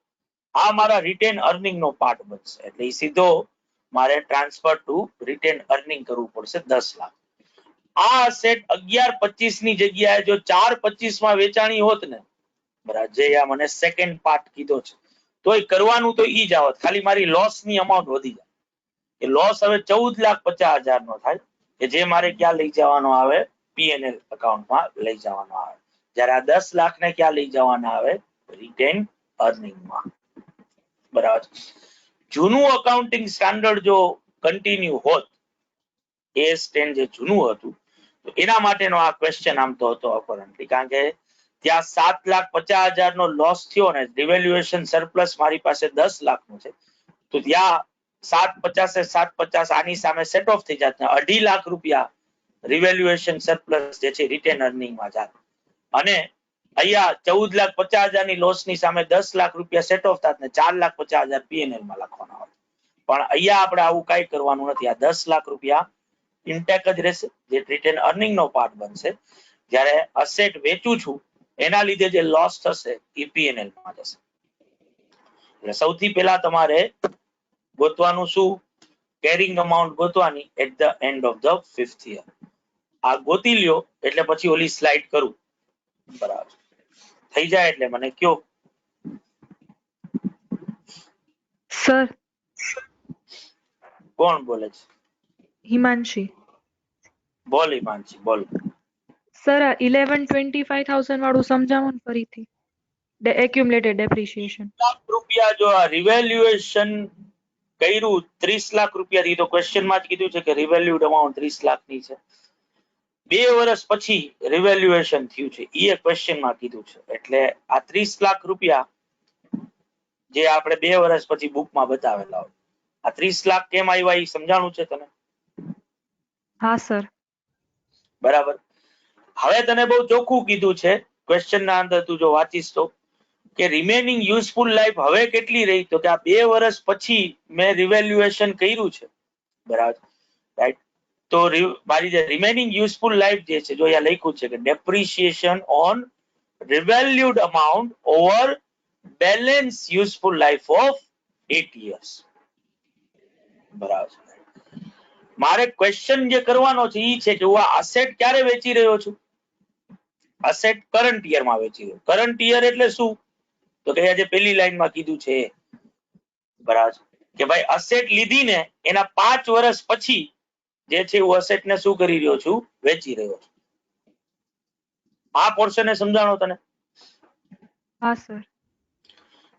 આ મારા રિટેન અર્નિંગ નો પાર્ટ બનશે, એટલે એ સીધો મારે ટ્રાન્સફર ટુ રિટેન અર્નિંગ કરવું પડશે 10 લાખ. આ અસેટ 11.25 ની જગ્યાએ જો 4.25 માં વેચાણી હોત ને, બરાબર, જે આ મને સેકન્ડ પાર્ટ કીધો છે, તોય કરવાનું તો ઈ જ આવત, ખાલી મારી લોસ ની અમાઉન્ટ વધી જાય. કે લોસ હવે 14,50,000 નો થાય, કે જે મારે ક્યાં લઈ જવાનો આવે, પીએનએલ એકાઉન્ટમાં લઈ જવાનો આવે. જ્યારે આ 10 લાખ ને ક્યાં લઈ જવાના આવે, રિટેન અર્નિંગમાં. બરાબર. જૂનું અકાઉન્ટિંગ સ્ટાન્ડર્ડ જો કન્ટિન્યુ હોત, AS10 જે જૂનું હતું, તો એના માટેનો આ ક્વેશ્ચન આમ તો હતો અપરન્ટલી, કારણ કે ત્યાં 7,50,000 નો લોસ થયો ને, રિવેલ્યુએશન સરપ્લસ મારી પાસે 10 લાખનું છે, તો ત્યાં 750 750 આની સામે સેટ ઓફ થઈ જાત ને 2.5 લાખ રૂપિયા રિવેલ્યુએશન સરપ્લસ જે છે રિટેન અર્નિંગમાં જાત, અને અહીંયા 14,50,000 ની લોસ ની સામે 10 લાખ રૂપિયા સેટ ઓફ થાત ને 4,50,000 પીએનએલ માં લખવાના હોય. પણ અહીંયા આપણે આવું કઈ કરવાનું નથી. આ 10 લાખ રૂપિયા ઇન્ટેક જ રહેશે, જે રિટેન અર્નિંગ નો પાર્ટ બનશે. જ્યારે અસેટ વેચું છું એના લીધે જે લોસ થશે એ પીએનએલ માં જશે. એટલે સૌથી પહેલા તમારે ગોતવાનું શું, કેરિંગ અમાઉન્ટ ગોતવાની at the end of the 5th year. આ ગોતી લ્યો એટલે પછી ઓલી સ્લાઇડ કરું, બરાબર થઈ જાય એટલે મને કયો. સર, કોણ બોલે છે? હિમાંશી. બોલ હિમાંશી, બોલ. સર, આ 11,25,000 વાળું સમજાવો ને ફરીથી. Accumulated depreciation. લાખ રૂપિયા જો આ રિવેલ્યુએશન કર્યું 30 લાખ રૂપિયા થી, તો ક્વેશ્ચન માં જ કીધું છે કે રિવેલ્યુડ અમાઉન્ટ 30 લાખ ની છે. 2 વર્ષ પછી રિવેલ્યુએશન થયું છે, એ ક્વેશ્ચન માં કીધું છે. એટલે આ 30 લાખ રૂપિયા જે આપણે 2 વર્ષ પછી બુકમાં બતાવેલા હોય, આ 30 લાખ કેમ આવ્યા એ સમજાણું છે તને? હા સર. બરાબર. હવે તને બહુ ચોખ્ખું કીધું છે ક્વેશ્ચન ના અંદર, તું જો વાંચીશ તો, કે રિમેનિંગ યુઝફુલ લાઈફ હવે કેટલી રહી, તો કે આ 2 વર્ષ પછી મેં રિવેલ્યુએશન કર્યું છે, બરાબર, રાઈટ. તો મારી જે રિમેનિંગ યુઝફુલ લાઈફ જે છે, જો અહીંયા લખ્યું છે કે depreciation on revalued amount over balance useful life of 8 years. બરાબર. મારે ક્વેશ્ચન જે કરવાનો છે એ છે કે હું આ અસેટ ક્યારે વેચી રહ્યો છું? અસેટ કરંટ યર માં વેચી રહ્યો. કરંટ યર એટલે શું? તો કે આજે પહેલી લાઈનમાં કીધું છે, બરાબર, કે ભાઈ અસેટ લીધી ને એના 5 વર્ષ પછી જે છે હું અસેટ ને શું કરી રહ્યો છું, વેચી રહ્યો છું. આ પોર્શન ને સમજાણો તને? હા સર.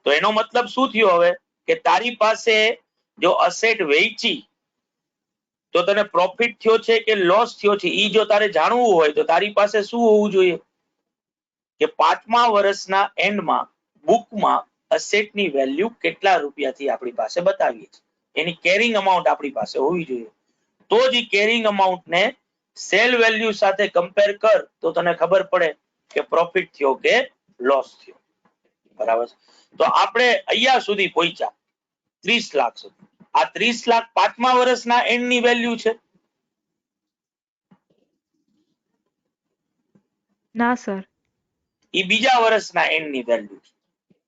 તો એનો મતલબ શું થયો હવે, કે તારી પાસે જો અસેટ વેચી તો તને પ્રોફિટ થયો છે કે લોસ થયો છે, ઈ જો તારે જાણવું હોય તો તારી પાસે શું હોવું જોઈએ, કે 5મા વર્ષના એન્ડમાં બુકમાં અસેટની વેલ્યુ કેટલા રૂપિયાથી આપણી પાસે બતાવીએ છીએ, એની કેરિંગ અમાઉન્ટ આપણી પાસે હોવી જોઈએ. તો જ કેરિંગ અમાઉન્ટ ને સેલ વેલ્યુ સાથે કમ્પેર કર તો તને ખબર પડે કે પ્રોફિટ થયો કે લોસ થયો. બરાબર. તો આપણે અહીંયા સુધી પહોંચ્યા 30 લાખ સુધી. આ 30 લાખ 5મા વર્ષના એન્ડ ની વેલ્યુ છે? ના સર. એ બીજા વર્ષના એન્ડ ની વેલ્યુ છે,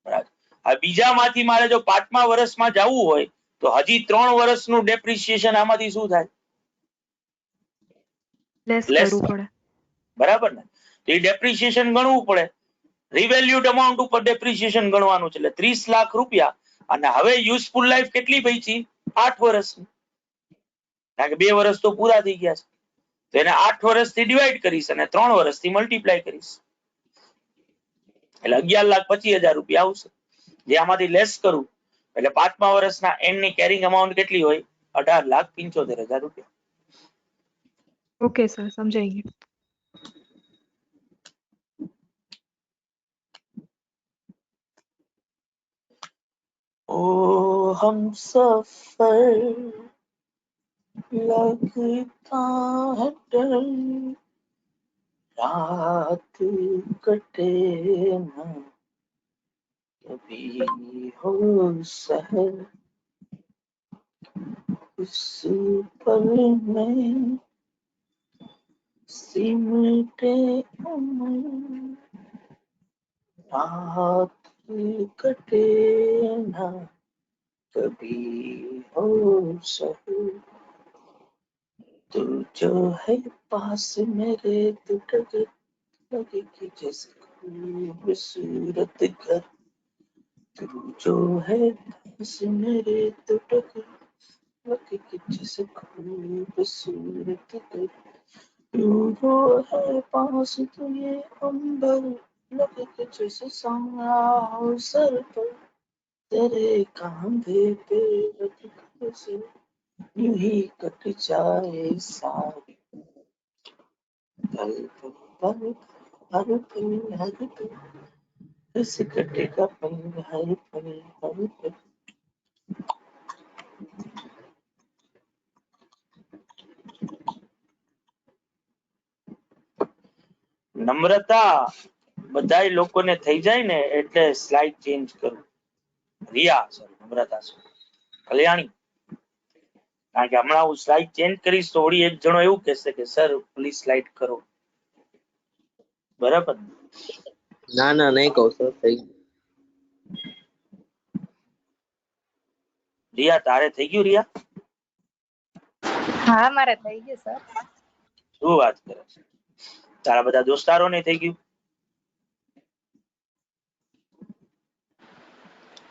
બરાબર. આ બીજામાંથી મારે જો 5મા વર્ષમાં જવું હોય તો હજી 3 વર્ષનું ડેપ્રિસિએશન આમાંથી શું થાય? લેસ કરવું પડે. બરાબર ને? તો એ ડેપ્રિસિએશન ગણવું પડે. રિવેલ્યુડ અમાઉન્ટ ઉપર ડેપ્રિસિએશન ગણવાનું છે. એટલે 30 લાખ રૂપિયા, અને હવે યુઝફુલ લાઈફ કેટલી બચી? 8 વર્ષની. કારણ કે 2 વર્ષ તો પૂરા થઈ ગયા છે, તો એને 8 વર્ષથી ડિવાઈડ કરીશ અને 3 વર્ષથી મલ્ટીપ્લાય કરીશ, એટલે 11,25,000 રૂપિયા આવશે. જે આમાંથી લેસ કરું એટલે 5મા વર્ષના એન્ડ ની કેરિંગ અમાઉન્ટ કેટલી હોય? 18,75,000 રૂપિયા. ઓકે સર, સમજાઈ ગયું. ओ हम सफर लगता है डर, रात कटे ना कभी हो सहर, उस पल में सिमटे उम्र, रात कटे ना कभी हो सहर. तू जो है पास मेरे तू लगे लगे कि जैसे खूबसूरत घर तू जो है पास मेरे तू लगे लगे कि जैसे खूबसूरत घर तू जो है पास तो ये अंबर लगे कि जैसे साया हो सर पर तेरे कांधे पे रख से यूं ही कट जाए सारी पल पल हर पल हर पल कैसे कटेगा पल हर पल हर पल। નમ્રતા બધાય લોકોને થઈ જાય ને એટલે સ્લાઇડ ચેન્જ કરું. રિયા સર નમ્રતા સર કલ્યાણી કારણ કે હમણાં હું સ્લાઇડ ચેન્જ કરીશ તો વળી એક જણો એવું કહેશે કે સર પ્લીઝ સ્લાઇડ કરો. બરાબર ના ના નહીં કહું સર થઈ ગયું. રિયા તારે થઈ ગયું? રિયા હા મારે થઈ ગયું સર. શું વાત કરે છે? તારા બધા દોસ્તારો ને થઈ ગયું?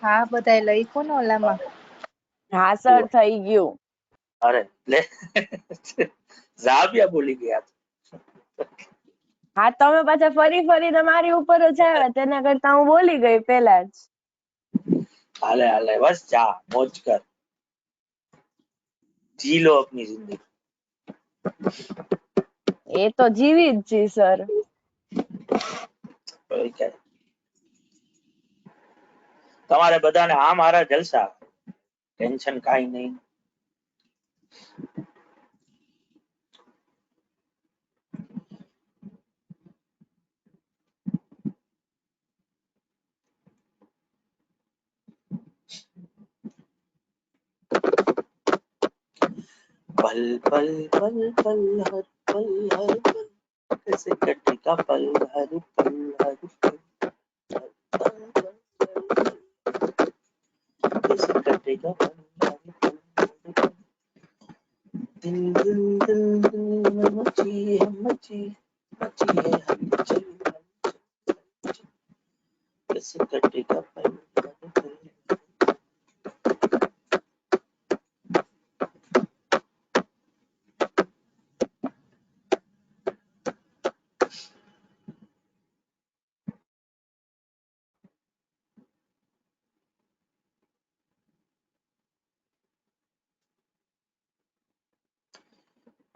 હા બધાય લખ્યું ને ઓલામાં. હા સર થઈ ગયું. અરે લે ઝાબિયા બોલી ગયા. હા તમે પાછા ફરી ફરીને મારી ઉપર જ આવ્યા તેના કરતા હું બોલી ગઈ પેલા જ. હાલે હાલે બસ જા મોજ કર જી લો अपनी जिंदगी. એ તો જીવી જ જી સર. તમારે બધાને આ મારા જલસા ટેન્શન કાઈ નહીં. पल पल पल पल हर पल कैसे कटेगा पल हर पल कैसे कटेगा पल हर पल दिल दिल दिल दिल में मची है मची मची है हलचल कैसे कटेगा पल हर पल.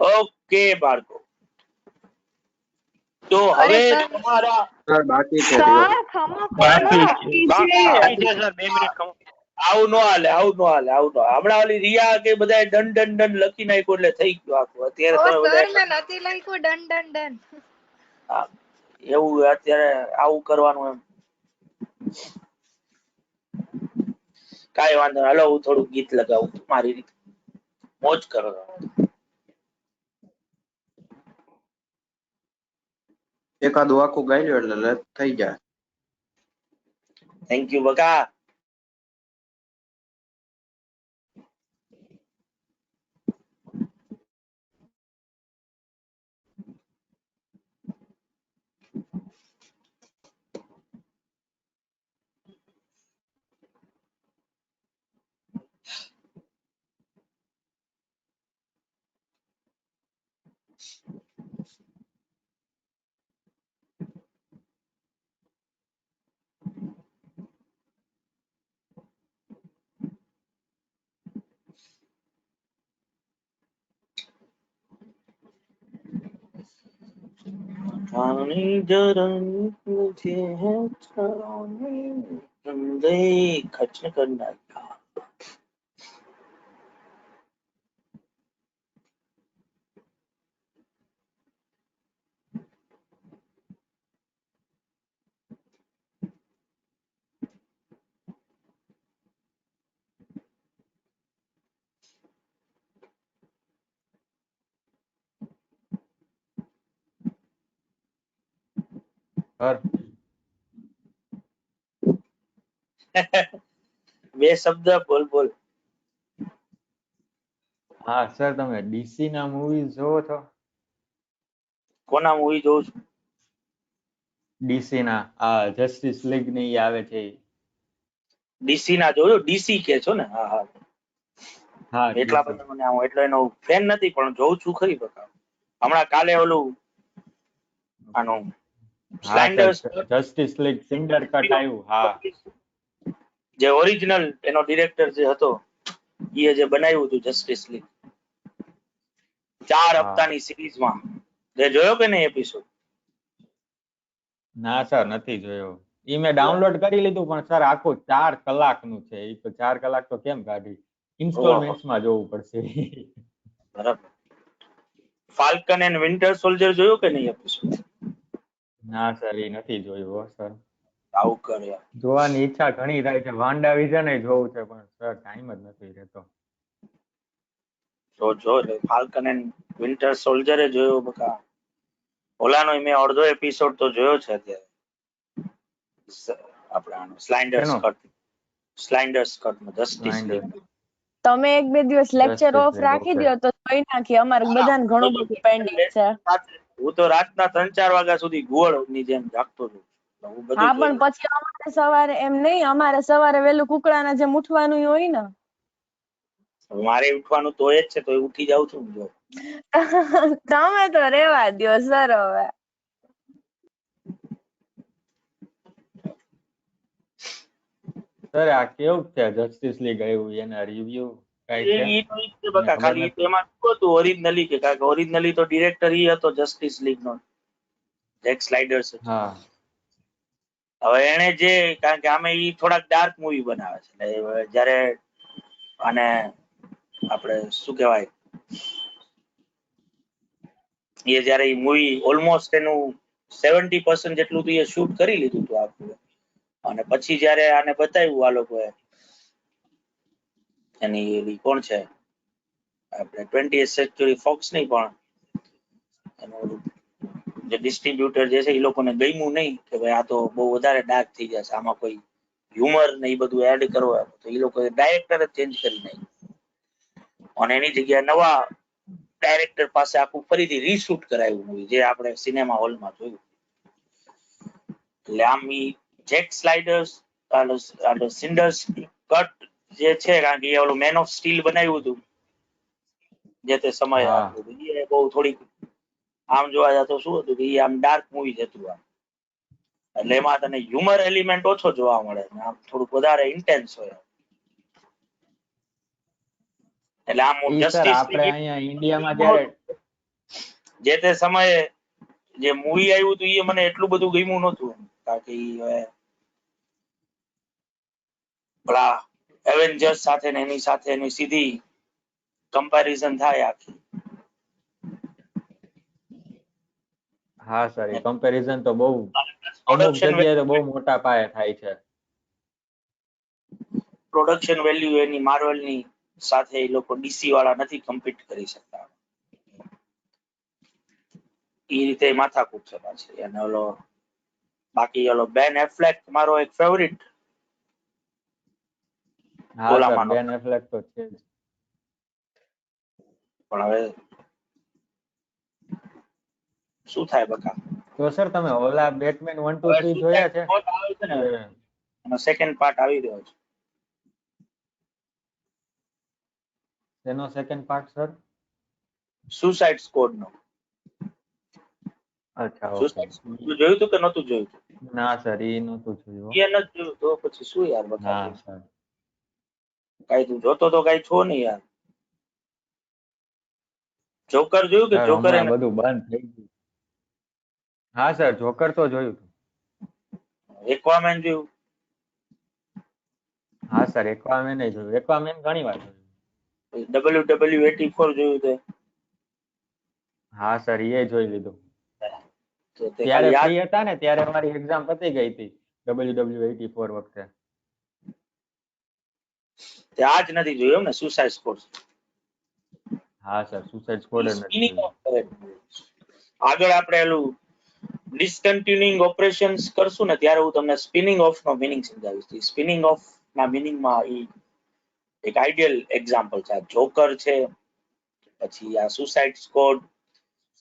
ઓકે બાળકો તો હવે તમારા સર બાકી છે સર ખમો બાકી ખમો છે. બાકી છે. સર 2 મિનિટ કહું. આવું ન હાલે આવું ન હાલે આવું ન હાલે. હમણાં ઓલી રિયા કે બધા ડન ડન ડન લખી નાખ્યું એટલે થઈ ગયું આખું. અત્યારે ઓ તમે સર બધા મેં નથી લખ્યું ડન ડન ડન. એવું અત્યારે આવું કરવાનું એમ કાઈ વાંધો નહીં. હાલો હું થોડું ગીત લગાવું મારી રીતે મોજ કરો. એકાદું આખું ગાઈ લ્યો એટલે થઈ જાય. થેન્ક યુ બકા. पानी जरा मुझे है छाने गंदे खर्च करना था. સર બે શબ્દ બોલ બોલ. હા સર, તમે ડીસી ના મૂવીઝ જોવો છો? કોના મૂવી જોઉં છું? ડીસી ના આ જસ્ટિસ લીગ ને ઈ આવે છે ઈ. ડીસી ના જોયું? ડીસી કે છો ને? હા હા. હા એટલા DC. બધા મને આમ એટલો એનો ફેન નથી, પણ જોઉં છું ખરી બકા. હમણાં કાલે ઓલું આનું હા સ્લાઇન્ડર્સ sir, Justice League Snyder cut આવ્યું. હા જે ઓરિજિનલ એનો ડિરેક્ટર જે હતો એ જે બનાવ્યું હતું જસ્ટિસ લીગ 4 હા. હપ્તાની સિરીઝમાં, તે જોયો કે નહીં એપિસોડ? ના સર, નથી જોયો. ઈ મેં ડાઉનલોડ કરી લીધું, પણ સર આખું 4 કલાકનું છે. ઈ તો 4 કલાક તો કેમ કાઢી? ઇન્સ્ટોલમેન્ટ્સ માં જોવું પડશે. બરાબર. ફાલ્કન એન્ડ વિન્ટર સોલ્જર જોયો કે નહીં એપિસોડ? ના સર, એ નથી જોયું હો સર. આવું કર્યા. જોવાની ઈચ્છા ઘણી થાય છે. વાંડા વિઝન એ જોવું છે, પણ સર ટાઈમ જ નથી રહેતો. જો ફાલ્કન એન્ડ વિન્ટર સોલ્જર એ જોયો બકા. ઓલાનો મેં અડધો એપિસોડ તો જોયો છે અત્યારે. આપણે આનો સ્લાઇન્ડર્સ શેનો? કટ. સ્લાઇન્ડર્સ કટ માં જસ્ટિસ લીગ. Blinders. તમે એક બે દિવસ lecture Justice of League, rakhi okay. દો તો જોઈ નાખીએ. અમારે બધાને ઘણું બધું પેન્ડિંગ છે. હું તો રાતના 3-4 વાગ્યા સુધી ગુવળની જેમ જાગતો હતો. હું બધું હા, જોઈ પણ પછી અમારે સવારે એમ નહીં, અમારે સવારે વહેલું કુકડાના જેમ ઉઠવાનું હોય ને. લઉં. મારે ઉઠવાનું તો એ જ છે, તો ઉઠી જાઉં છું ને જો. તમે તો રેવા દ્યો સર હવે. સર આ કેવું છે જસ્ટિસ લીગ આવ્યું, એના રિવ્યુ કઈ છે? ઈ તો ઈ જ છે મને બકા. ખબર ખાલી ઈ તો નથી. એમાં શું હતું ઓરિજિનલી કે કારણ કે ઓરિજિનલી તો ડિરેક્ટર ઈ હતો જસ્ટિસ લીગ નો, જેક સ્લાઇડર્સ. હા હવે એને જે કારણ કે આમે ઈ થોડાક ડાર્ક મૂવી બનાવે છે, એટલે જ્યારે અને આપણે શું કહેવાય એ જ્યારે ઈ મૂવી ઓલમોસ્ટ એનું 70% જેટલું તો એ શૂટ કરી લીધું હતું આખું, અને પછી જ્યારે આને બતાવ્યું આ લોકોએ એની એલી કોણ છે આપણે 20th સેન્ચુરી ફોક્સ નહીં પણ એનું ઓલું જે ડિસ્ટ્રીબ્યુટર જે છે એ લોકોને ગમ્યું નહીં કે ભાઈ આ તો બહુ વધારે ડાર્ક થઈ જશે, આમાં કોઈ હ્યુમર ને એ બધું એડ કરવા, તો એ લોકોએ ડાયરેક્ટર જ ચેન્જ કરી નાખ્યું અને એની જગ્યાએ નવા ડાયરેક્ટર પાસે આખું ફરીથી રીશૂટ કરાયું મૂવી, જે આપણે સિનેમા હોલમાં જોયું. એટલે આમ ઈ જેક સ્લાઇડર્સ સિન્ડર્સ કટ જે છે, કારણ કે એ ઓલું મેન ઓફ સ્ટીલ બનાવ્યું હતું જે તે સમયે હા આપણું, એ બહુ થોડીક આમ જોવા જતો શું હતું કે આમ ડાર્ક મૂવી જ હતું આમ, એટલે એમાં તને હ્યુમર એલિમેન્ટ ઓછો જોવા મળે, આમ થોડુંક વધારે ઇન્ટેન્સ હોય. એટલે આમ ઈ સર જસ્ટિસ આપણે લીગ અહીંયા ઇન્ડિયામાં જ્યારે જે તે સમયે જે મૂવી આવ્યું હતું એ મને એટલું બધું ગમ્યું નહોતું, કારણ કે પેલા એવેન્જર્સ સાથે ને એની સાથે એની સીધી કમ્પેરિઝન થાય આખી. હા સર, એ કમ્પેરિઝન તો બહુ અમુક પ્રોડક્શન જગ્યાએ તો બહુ મોટા પાયે થાય છે. પ્રોડક્શન વેલ્યુ એની માર્વેલની સાથે એ લોકો ડીસી વાળા નથી કમ્પીટ કરી શકતા, એ રીતે માથાકૂટ છે પાછી. અને ઓલો બાકી ઓલો બેન એફ્લેક મારો એક ફેવરિટ હા સર, ઓલામાંનો, બેન એફ્લેક તો છે જ. પણ હવે શું થાય બકા. તો સર તમે ઓલા બેટમેન 1, 2, 3 જોયા છે? આવે છે ને કે એનો સેકન્ડ પાર્ટ આવી રહ્યો છે. તેનો second part sir? Suicide Squad નો. અચ્છા, ઓકે. સુસાઇડ સ્કોડ જોયું તું કે નતું જોયું? ના સર, એ નહોતું જોયું. એ નથી જોયું તો પછી શું યાર બકા, ના સર. કઈ તું જોતો તો કઈ છો નહીં યાર. જોકર જોયું કે સર જોકર હમણાં બધું બંધ થઈ ગયું. હા સર, જોકર તો જોયું હતું. એક્વામેન જોયું? હા સર, એક્વામેન એ જોયું. એક્વામેન ઘણી વાર જોયું. WW84 જોયું તે? હા સર, એ જોઈ લીધું. તો તે ત્યારે ખાલી યાદ ફ્રી હતા ને, ત્યારે અમારી એક્ઝામ પતી ગઈ હતી WW84 વખતે. તે આજ નથી જોયું એમ ને સુસાઇડ સ્કોડ? હા સર, સુસાઇડ સ્કોડ જ નથી સ્પિનિંગ જોયું. ઓફ આગળ આપણે એલું ડિસકન્ટિન્યુઇંગ ઓપરેશન્સ કરશું ને ત્યારે હું તમને સ્પિનિંગ ઓફ નો મીનિંગ સમજાવીશ. સ્પિનિંગ ઓફ ના મીનિંગમાં એક આઈડિયલ એક્ઝામ્પલ છે જોકર છે, પછી આ સુસાઇડ સ્કોડ,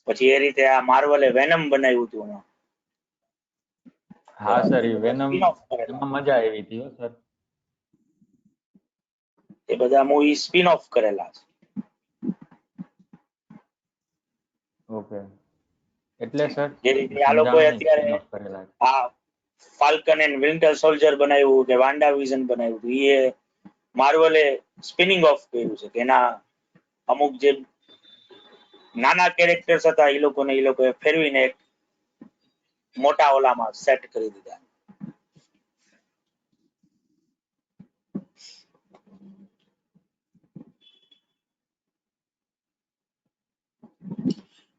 પછી એ રીતે આ માર્વલે વેનમ બનાવ્યું હતું હમણાં. હા સર, એ વેનમ Spin-off કરેલા. એમાં મજા આવી હતી હો સર. એ બધા મૂવી સ્પિન ઓફ કરેલા છે. ઓકે, એટલે સર જે રીતે આ લોકોએ સમજાણું નહીં, અત્યારે spin-off કરેલા છે. આ ફાલ્કન એન્ડ વિન્ટર સોલ્જર બનાવ્યું કે વાન્ડા વિઝન બનાવ્યું હતું, એ માર્વલે સ્પિનિંગ ઓફ કર્યું છે કે એના અમુક જે નાના કેરેક્ટર્સ હતા એ લોકોએ ફેરવીને એક મોટા ઓલામાં સેટ કરી દીધા.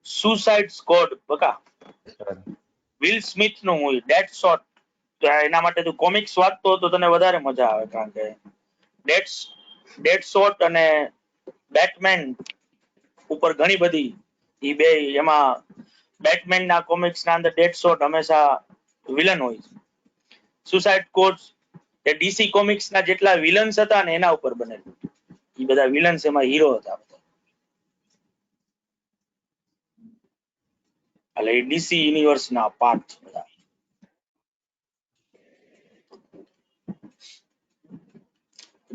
સુસાઇડ સ્કોડ બકા સર વિલ સ્મિથ નું મૂવી ડેડ શોટ, એના માટે તું કોમિક્સ વાંચતો તો તને વધારે મજા આવે, કારણ કે ડેડ શોટ અને બેટમેન ઉપર ઘણી બધી ઈ બે, એમાં બેટમેન ના કોમિક્સ ના અંદર ડેડ શોટ હંમેશા વિલન હોય છે. સુસાઇડ સ્કોડ એ ડીસી કોમિક્સ ના જેટલા વિલન્સ હતા ને એના ઉપર બનેલું. ઈ બધા વિલન્સ એમાં હીરો હતા બધા. એટલે એ ડીસી યુનિવર્સ ના પાર્ટ છે બધા.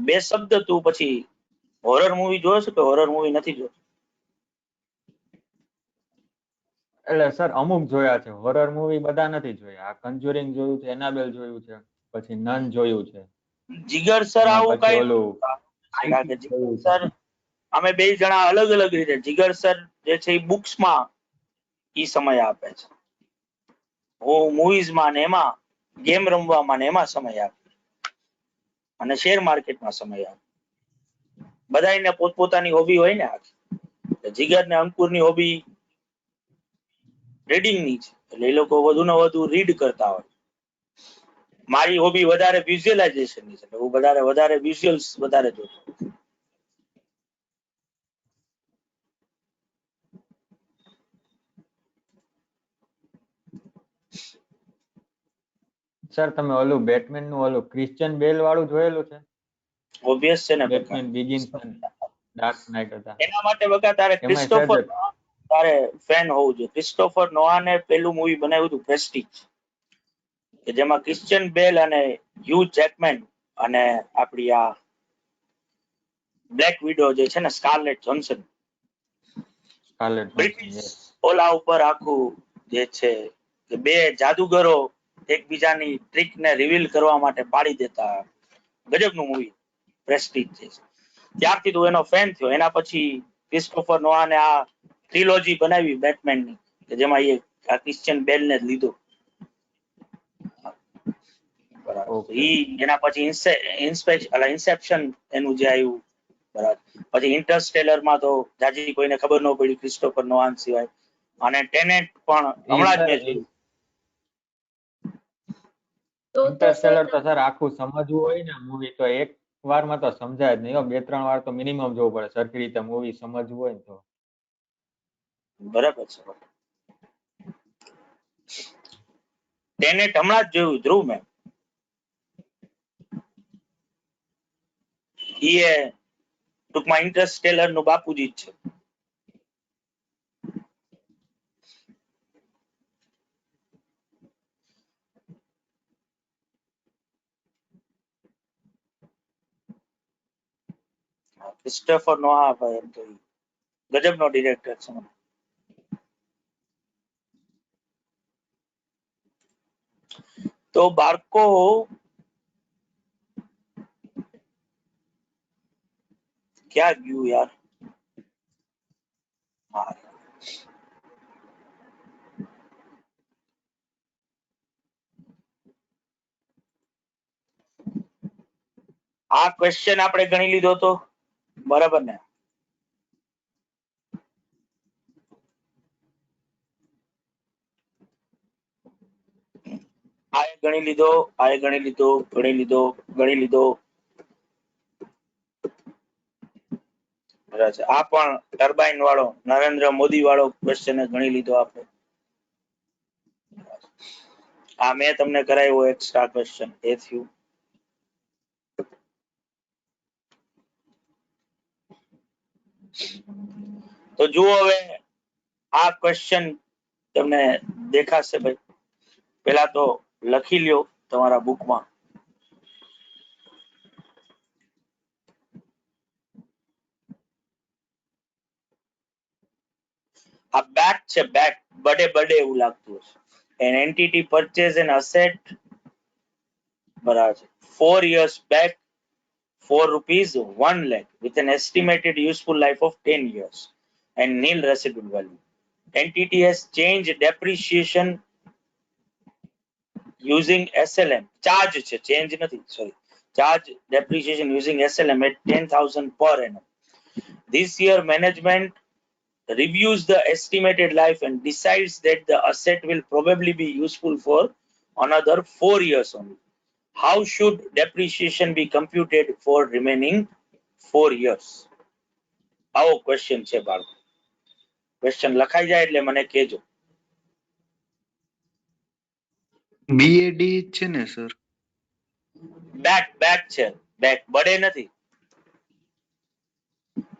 બે શબ્દ તું પછી હોરર મૂવી જોયો છે કે હોરર મૂવી નથી જોયો? એટલે સર અમુક જોયા છે, હોરર મૂવી બધા નથી જોયા. આ કન્જ્યુરિંગ જોયું છે, એનાબેલ જોયું છે, પછી નન જોયું છે. જીગર સર એમાં આવું પછી કઈ ઓલું કારણ કે જીગર જોયું છે. સર અમે બે જણા અલગ અલગ રીતે, જીગર સર જે છે એ બુક્સમાં ઈ સમય આપે છે, હું મૂવીઝમાં ને એમાં ગેમ રમવામાં ને એમાં સમય આપે, અને શેર માર્કેટમાં સમય આપે. બધાને પોતપોતાની હોબી હોય ને. જીગર ને અંકુર ની હોબી રીડિંગ ની છે, એટલે એ લોકો વધુ ને વધુ રીડ કરતા હોય. મારી હોબી વધારે વિઝ્યુઅલાઇઝેશન ની છે, હું વધારે વિઝ્યુઅલ્સ વધારે જોતો. સર તમે ઓલું બેટમેન નું ઓલું ક્રિશ્ચિયન બેલ વાળું જોયેલું છે? ઓબ્વિયસ છે ને. બેટમેન બિગિન્સ ડાર્ક નાઇટ હતા એના માટે બકા તારે એમાં ક્રિસ્ટોફર સર તારે ફેન હોવું જોઈએ. ક્રિસ્ટોફર નોઆને પેલું મૂવી બનાવ્યું હતું પ્રેસ્ટીજ, કે જેમાં ક્રિશ્ચિયન બેલ અને હ્યુ જેકમેન અને આપણી આ બ્લેક વિડો જે છે ને સ્કારલેટ જોન્સન, સ્કારલેટ બ્રિટિશ ઓલા ઉપર આખું જે છે કે બે જાદુગરો એકબીજાની ટ્રીક ને રિવીલ કરવા માટે પાડી દેતા, ગજબનું મૂવી પ્રેસ્ટીજ છે. ત્યારથી તું એનો ફેન થયો. એના પછી ક્રિસ્ટોફર નોઆને આ ટ્રિલોજી બનાવી બેટમેનની, કે જેમાં એ આ ક્રિશ્ચિયન બેલને જ લીધો. બરાબર. ઈ એના પછી ઇન્સેપ્શન એનું જે આવ્યું, બરાબર. પછી ઇન્ટરસ્ટેલરમાં તો જાજી કોઈને ખબર ન પડી ક્રિસ્ટોફર નોઆન સિવાય. અને ટેનેટ પણ હમણાં જ મેં જોયું. ઇન્ટરસ્ટેલર તો સર આખું સમજવું હોય ને મૂવી તો એક વારમાં તો સમજાય જ નહીં, 2-3 વાર તો મિનિમમ જોવું પડે સરખી રીતે મૂવી સમજવું હોય ને તો. બરાબર છે. ટેનેટ હમણાં જ જોયું ધ્રુવ મેં. ઈ ટૂંકમાં ઇન્ટરસ્ટેલર નું બાપુજી જ છે. ક્રિસ્ટોફર નોઆ ભાઈ એમ તો ગજબનો ડિરેક્ટર છે. તો બાળકો ક્યાં ગયું યાર? હા, આ ક્વેશ્ચન આપણે ગણી લીધો તો બરાબર ને? આ ગણી લીધો, આ ગણી લીધો, ગણી લીધો, ગણી લીધો. આ પણ ટર્બાઇન વાળો નરેન્દ્ર મોદી વાળો ક્વેશ્ચન ગણી લીધો આપણે. આ મેં તમને કરાવ્યો એક્સ્ટ્રા ક્વેશ્ચન એ થયું. તો જુઓ હવે આ ક્વેશ્ચન તમને દેખાશે ભાઈ. પેલા તો લખી લ્યો તમારા બુકમાં. આ બેક છે, બેક બડે બડે એવું લાગતું હશે. An entity purchase an asset બરાબર છે 4 years back for rupees 1 lakh with an estimated useful life of 10 years and nil residual value. Entity has changed depreciation using SLM. Charge છે, change નથી, sorry. Charge depreciation using SLM at 10,000 per annum. This year management reviews the estimated life and decides that the asset will probably be useful for another 4 years only. How should depreciation be computed for remaining 4 years? આવો ક્વેશ્ચન છે બાળકો. ક્વેશ્ચન લખાઈ જાય એટલે મને કહેજો. BAD છે ને સર? બેક બેક છે, બેક બડે નથી.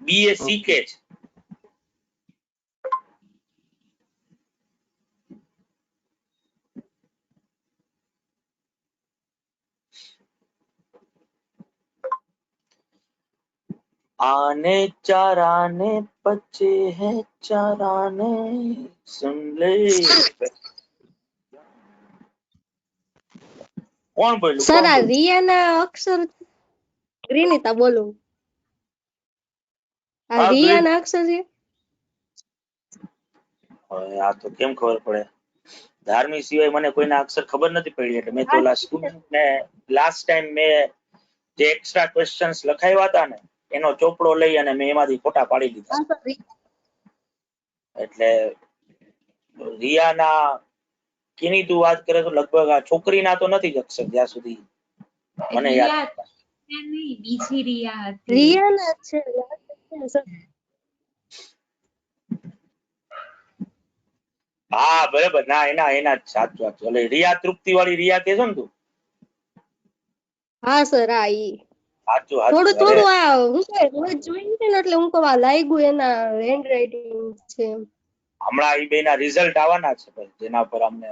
BACK છે. आने चाराने बच्चे हैं चाराने सुन ले. કોણ બોલ્યું? સર કોણ આ બોલ્યું? રિયાના અક્ષર ગ્રીનિતા બોલું. આ હા, રિયાના અક્ષર છે. હવે આ તો કેમ ખબર પડે? ધાર્મી સિવાય મને કોઈના અક્ષર ખબર નથી પડી એટલે મેં તો ઓલા સ્ટુડન્ટ ને લાસ્ટ ટાઈમ મેં જે એક્સ્ટ્રા ક્વેશ્ચન્સ લખાવ્યા હતા ને એનો ચોપડો લઈ અને મેં એમાંથી ફોટા પાડી લીધા. હા સર એટલે રિયાના કેની તું વાત કરે તો લગભગ આ છોકરીના તો નથી જ અક્ષર જ્યાં સુધી મને યાદ. નહીં, બીજી રિયા હતી. રિયાના જ છે સર. હા બરાબર, ના એના એના જ સાચું સાચું. એટલે રિયા તૃપ્તિ વાળી રિયા કે છે ને તું? હા સર આ ઈ સાચું થોડું સાચું. થોડું આ હું કહે રોજ જોઈને છે ને એટલે હું કહું આ લાગ્યું એના હેન્ડ રાઇટિંગ છે. હમણાં એ બેના રિઝલ્ટ આવવાના છે ભાઈ, જેના પર અમને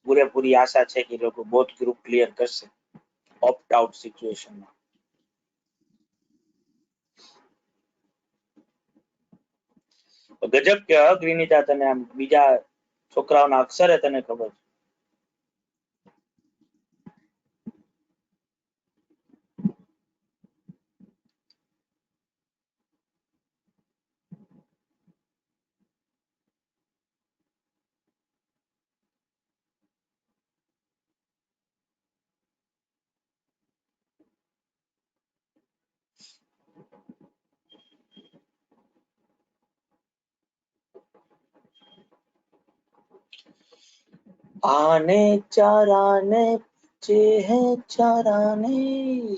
પૂરેપૂરી આશા છે કે લોકો બોથ ગ્રુપ ક્લિયર કરશે ઓપ્ટ આઉટ સિચ્યુએશનમાં. ગજબ કે અગ્રીનિતા તને આમ બીજા છોકરાઓના અક્ષરે તને ખબર છે. आने चाराने बच्चे हैं चाराने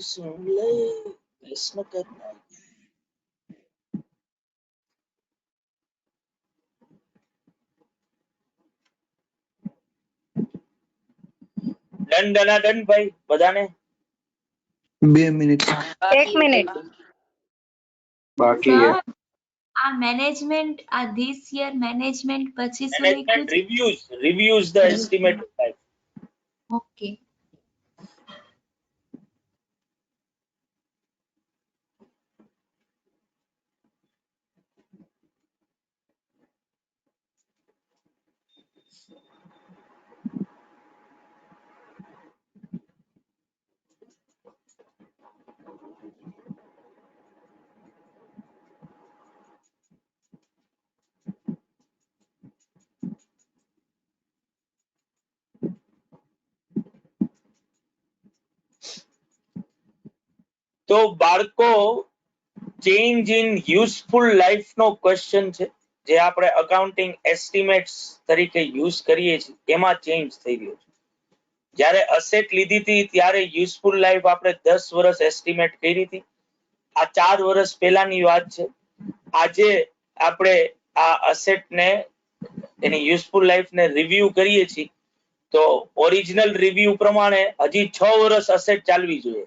सुन ले प्रश्न करना. ડન ડના ડન ભાઈ બધાને. 2 મિનિટ 1 મિનિટ. બાકી સર, છે. આ મેનેજમેન્ટ આ ધીસ યર મેનેજમેન્ટ પછી શું મેનેજમેન્ટ લખ્યું છે? Reviews the estimated life. Okay. તો બાળકો ચેન્જ ઇન યુઝફુલ લાઈફ નો ક્વેશ્ચન છે જે આપણે અકાઉન્ટિંગ એસ્ટિમેટ્સ તરીકે યુઝ કરીએ છીએ એમાં ચેન્જ થઈ રહ્યો છે. જ્યારે અસેટ લીધી હતી ત્યારે યુઝફુલ લાઈફ આપણે 10 વર્ષ એસ્ટિમેટ કરી હતી. આ 4 વર્ષ પહેલાની વાત છે. આજે આપણે આ અસેટ ને એની યુઝફુલ લાઈફ ને રિવ્યુ કરીએ છીએ તો ઓરિજિનલ રિવ્યુ પ્રમાણે હજી 6 વર્ષ અસેટ ચાલવી જોઈએ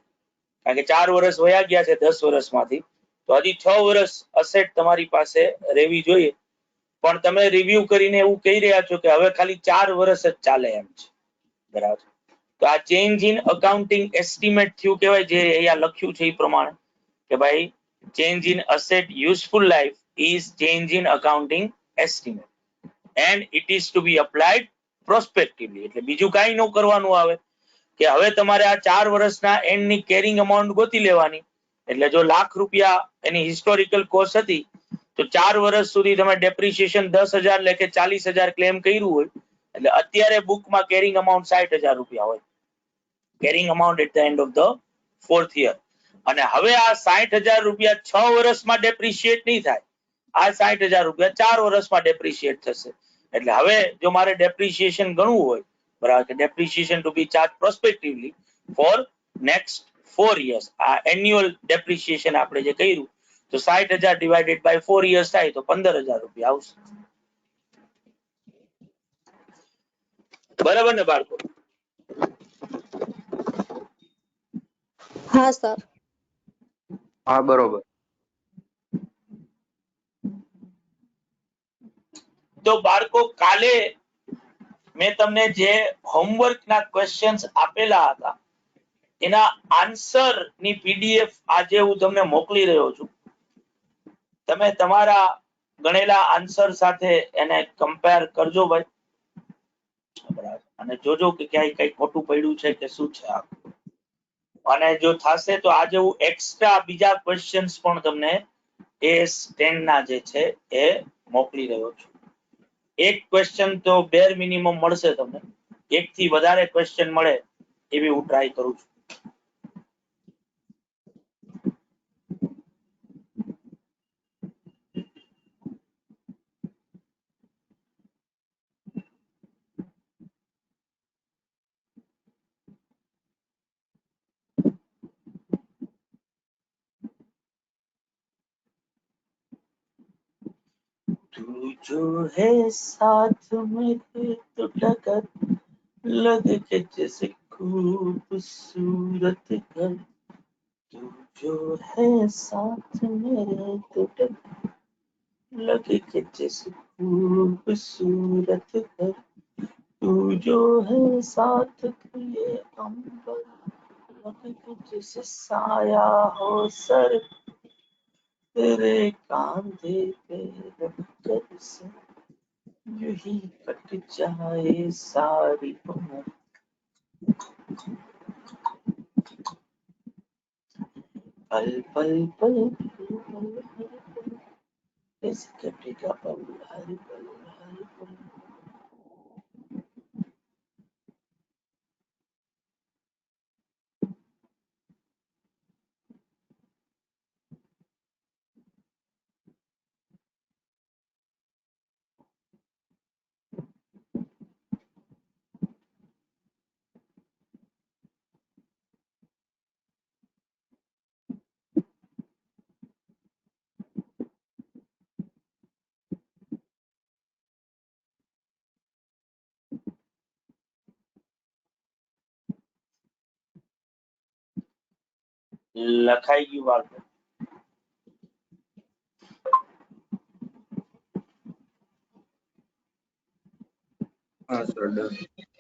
કારણ કે 4 વર્ષ વયા ગયા છે 10 વર્ષમાંથી. તો હજી 6 વર્ષ અસેટ તમારી પાસે રહેવી જોઈએ, પણ તમે રિવ્યુ કરીને એવું કહી રહ્યા છો કે હવે ખાલી 4 વર્ષ જ ચાલે એમ છે, બરાબર. તો આ ચેન્જ ઇન અકાઉન્ટિંગ એસ્ટિમેટ થયું કહેવાય, જે અહીંયા લખ્યું છે એ પ્રમાણે કે ભાઈ change in asset useful life is change in accounting estimate and it is to be applied prospectively. એટલે બીજું કાંઈ ન કરવાનું આવે કે હવે તમારે આ 4 વર્ષના એન્ડની કેરિંગ અમાઉન્ટ ગોતી લેવાની. એટલે જો ₹1,00,000 એની હિસ્ટોરિકલ કોસ્ટ હતી તો 4 વર્ષ સુધી તમે ડેપ્રિસિએશન 10,000 લેખે 40,000 ક્લેમ કર્યું હોય, એટલે અત્યારે બુકમાં કેરિંગ અમાઉન્ટ ₹60,000 હોય, carrying amount at the end of the 4th year. અને હવે આ ₹60,000 6 વર્ષમાં ડેપ્રિશિએટ નહીં થાય, આ ₹60,000 4 વર્ષમાં ડેપ્રિશિએટ થશે. એટલે હવે જો મારે ડેપ્રિશિએશન ગણવું હોય, બરાબર, કે ડેપ્રિશિએશન ટુ બી ચાર્જ પ્રોસ્પેક્ટિવલી ફોર નેક્સ્ટ 4 years, આ એન્યુઅલ ડેપ્રિશિએશન આપણે જે કર્યું તો 60,000 ડિવાઇડેડ બાય 4 years થાય તો ₹15,000 આવશે. બરાબર ને બાળકો? હા સર. હા બરોબર. તો બાળકો કાલે મેં તમને જે હોમવર્ક ના ક્વેશ્ચન્સ આપેલા હતા એના આન્સર ની પીડીએફ આજે હું તમને મોકલી રહ્યો છું. તમે તમારા ગણેલા આન્સર સાથે એને કમ્પેર કરજો ભાઈ, અને જોજો કે ક્યાંય કઈ ખોટું પડ્યું છે કે શું છે આ. અને જો થશે તો આજે હું એક્સ્ટ્રા બીજા ક્વેશ્ચન્સ પણ તમને AS10 ના જે છે એ મોકલી રહ્યો છું. એક ક્વેશ્ચન તો બેર મિનિમમ મળશે તમને, એક થી વધારે ક્વેશ્ચન મળે એવી હું ટ્રાય કરું છું. तू जो है साथ मेरे तो टकर लगे के जैसे खूबसूरत घर, तू जो है साथ मेरे तो टकर लगे के जैसे खूबसूरत घर, तू जो है साथ ये अंबर लगे के जैसे साया हो सर, तेरे कांधे पे रखकर से यूं ही कट जाए सारी उम्र, पल पल पल पल पल हर पल ऐसे कटेगा पल हर पल हर पल. લખાઈ ગયું બાળકો? હા સર ડન.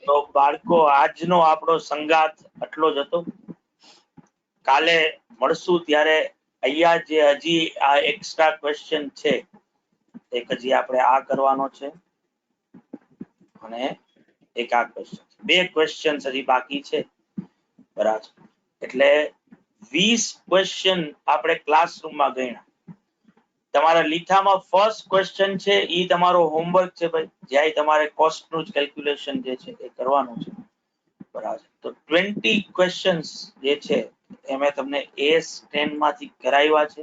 તો બાળકો આજનો આપણો સંગાત આટલો જ હતો. કાલે મળશું ત્યારે અહીંયા જે હજી આ એક્સ્ટ્રા ક્વેશ્ચન છે એક હજી આપણે આ કરવાનો છે અને એક આ ક્વેશ્ચન, બે ક્વેશ્ચન હજી બાકી છે, બરાબર. એટલે 20 ક્વેશ્ચન આપણે ક્લાસરૂમમાં ગણ્યા. તમારા લીથામાં ફર્સ્ટ ક્વેશ્ચન છે એ તમારો હોમવર્ક છે ભાઈ, જ્યાં તમારે કોસ્ટ નું જ કેલ્ક્યુલેશન જે છે એ કરવાનું છે, બરાબર. તો 20 ક્વેશ્ચન્સ જે છે એ મેં તમને AS10 માંથી કરાવ્યા છે,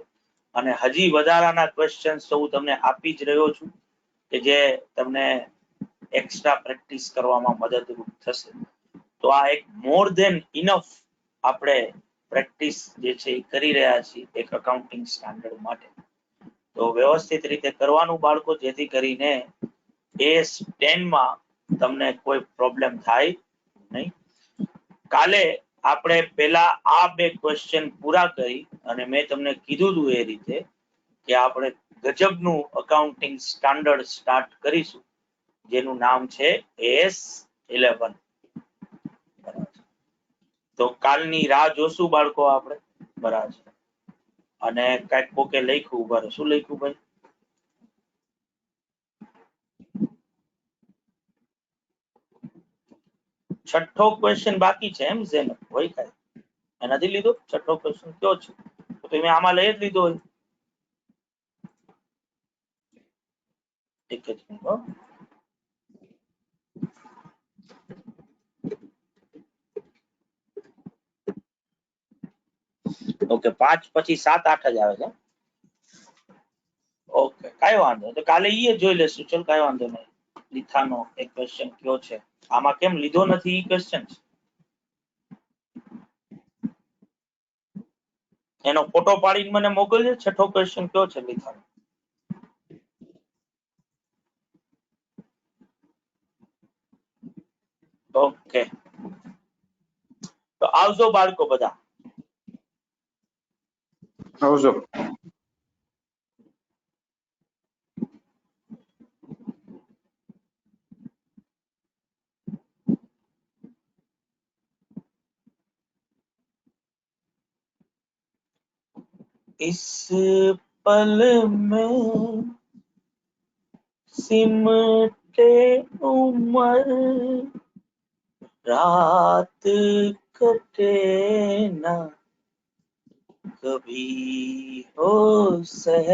અને હજી વધારાના ક્વેશ્ચન્સ તો હું તમને આપી જ રહ્યો છું કે જે તમને એક્સ્ટ્રા પ્રેક્ટિસ કરવામાં મદદરૂપ થશે. તો આ એક મોર ધેન ઇનફ આપણે પ્રેક્ટિસ જે છે એ કરી રહ્યા છીએ એક અકાઉન્ટિંગ સ્ટાન્ડર્ડ માટે. તો વ્યવસ્થિત રીતે કરવાનું બાળકો, જેથી કરીને AS10 માં તમને કોઈ પ્રોબ્લેમ થાય નહીં. કાલે આપણે પેલા આ બે ક્વેશ્ચન પૂરા કરી અને મેં તમને કીધું હતું એ રીતે કે આપણે ગજબનું અકાઉન્ટિંગ સ્ટાન્ડર્ડ સ્ટાર્ટ કરીશું જેનું નામ છે AS11. તો કાલની રાહ જોશું બાળકો આપણે. બરાબર. અને કઈક કોકે લખ્યું ઉભા રહો. શું લખ્યું ભાઈ? છઠ્ઠો ક્વેશ્ચન બાકી છે એમ છે ને હોય કાંઈ નથી લીધો? છઠ્ઠો ક્વેશ્ચન કયો છે? તો તમે આમાં લઈ જ લીધો હોય. એક જ મિનિટ હો. ઓકે 5 પછી 7 8 જ આવે છે. ઓકે કાંઈ વાંધો તો કાલે ઈ જોઈ લેશું. ચલ કાંઈ વાંધો નહીં. લીથાનો એક ક્વેશ્ચન કયો છે? આમાં કેમ લીધો નથી ઈ ક્વેશ્ચન એનો ફોટો પાડીને મને મોકલજો. છઠ્ઠો ક્વેશ્ચન કયો છે લીથાનો? ઓકે તો આવજો બાળકો બધા. આવજો. इस पल में सिमटे उमर रात कटे ना कभी हो सह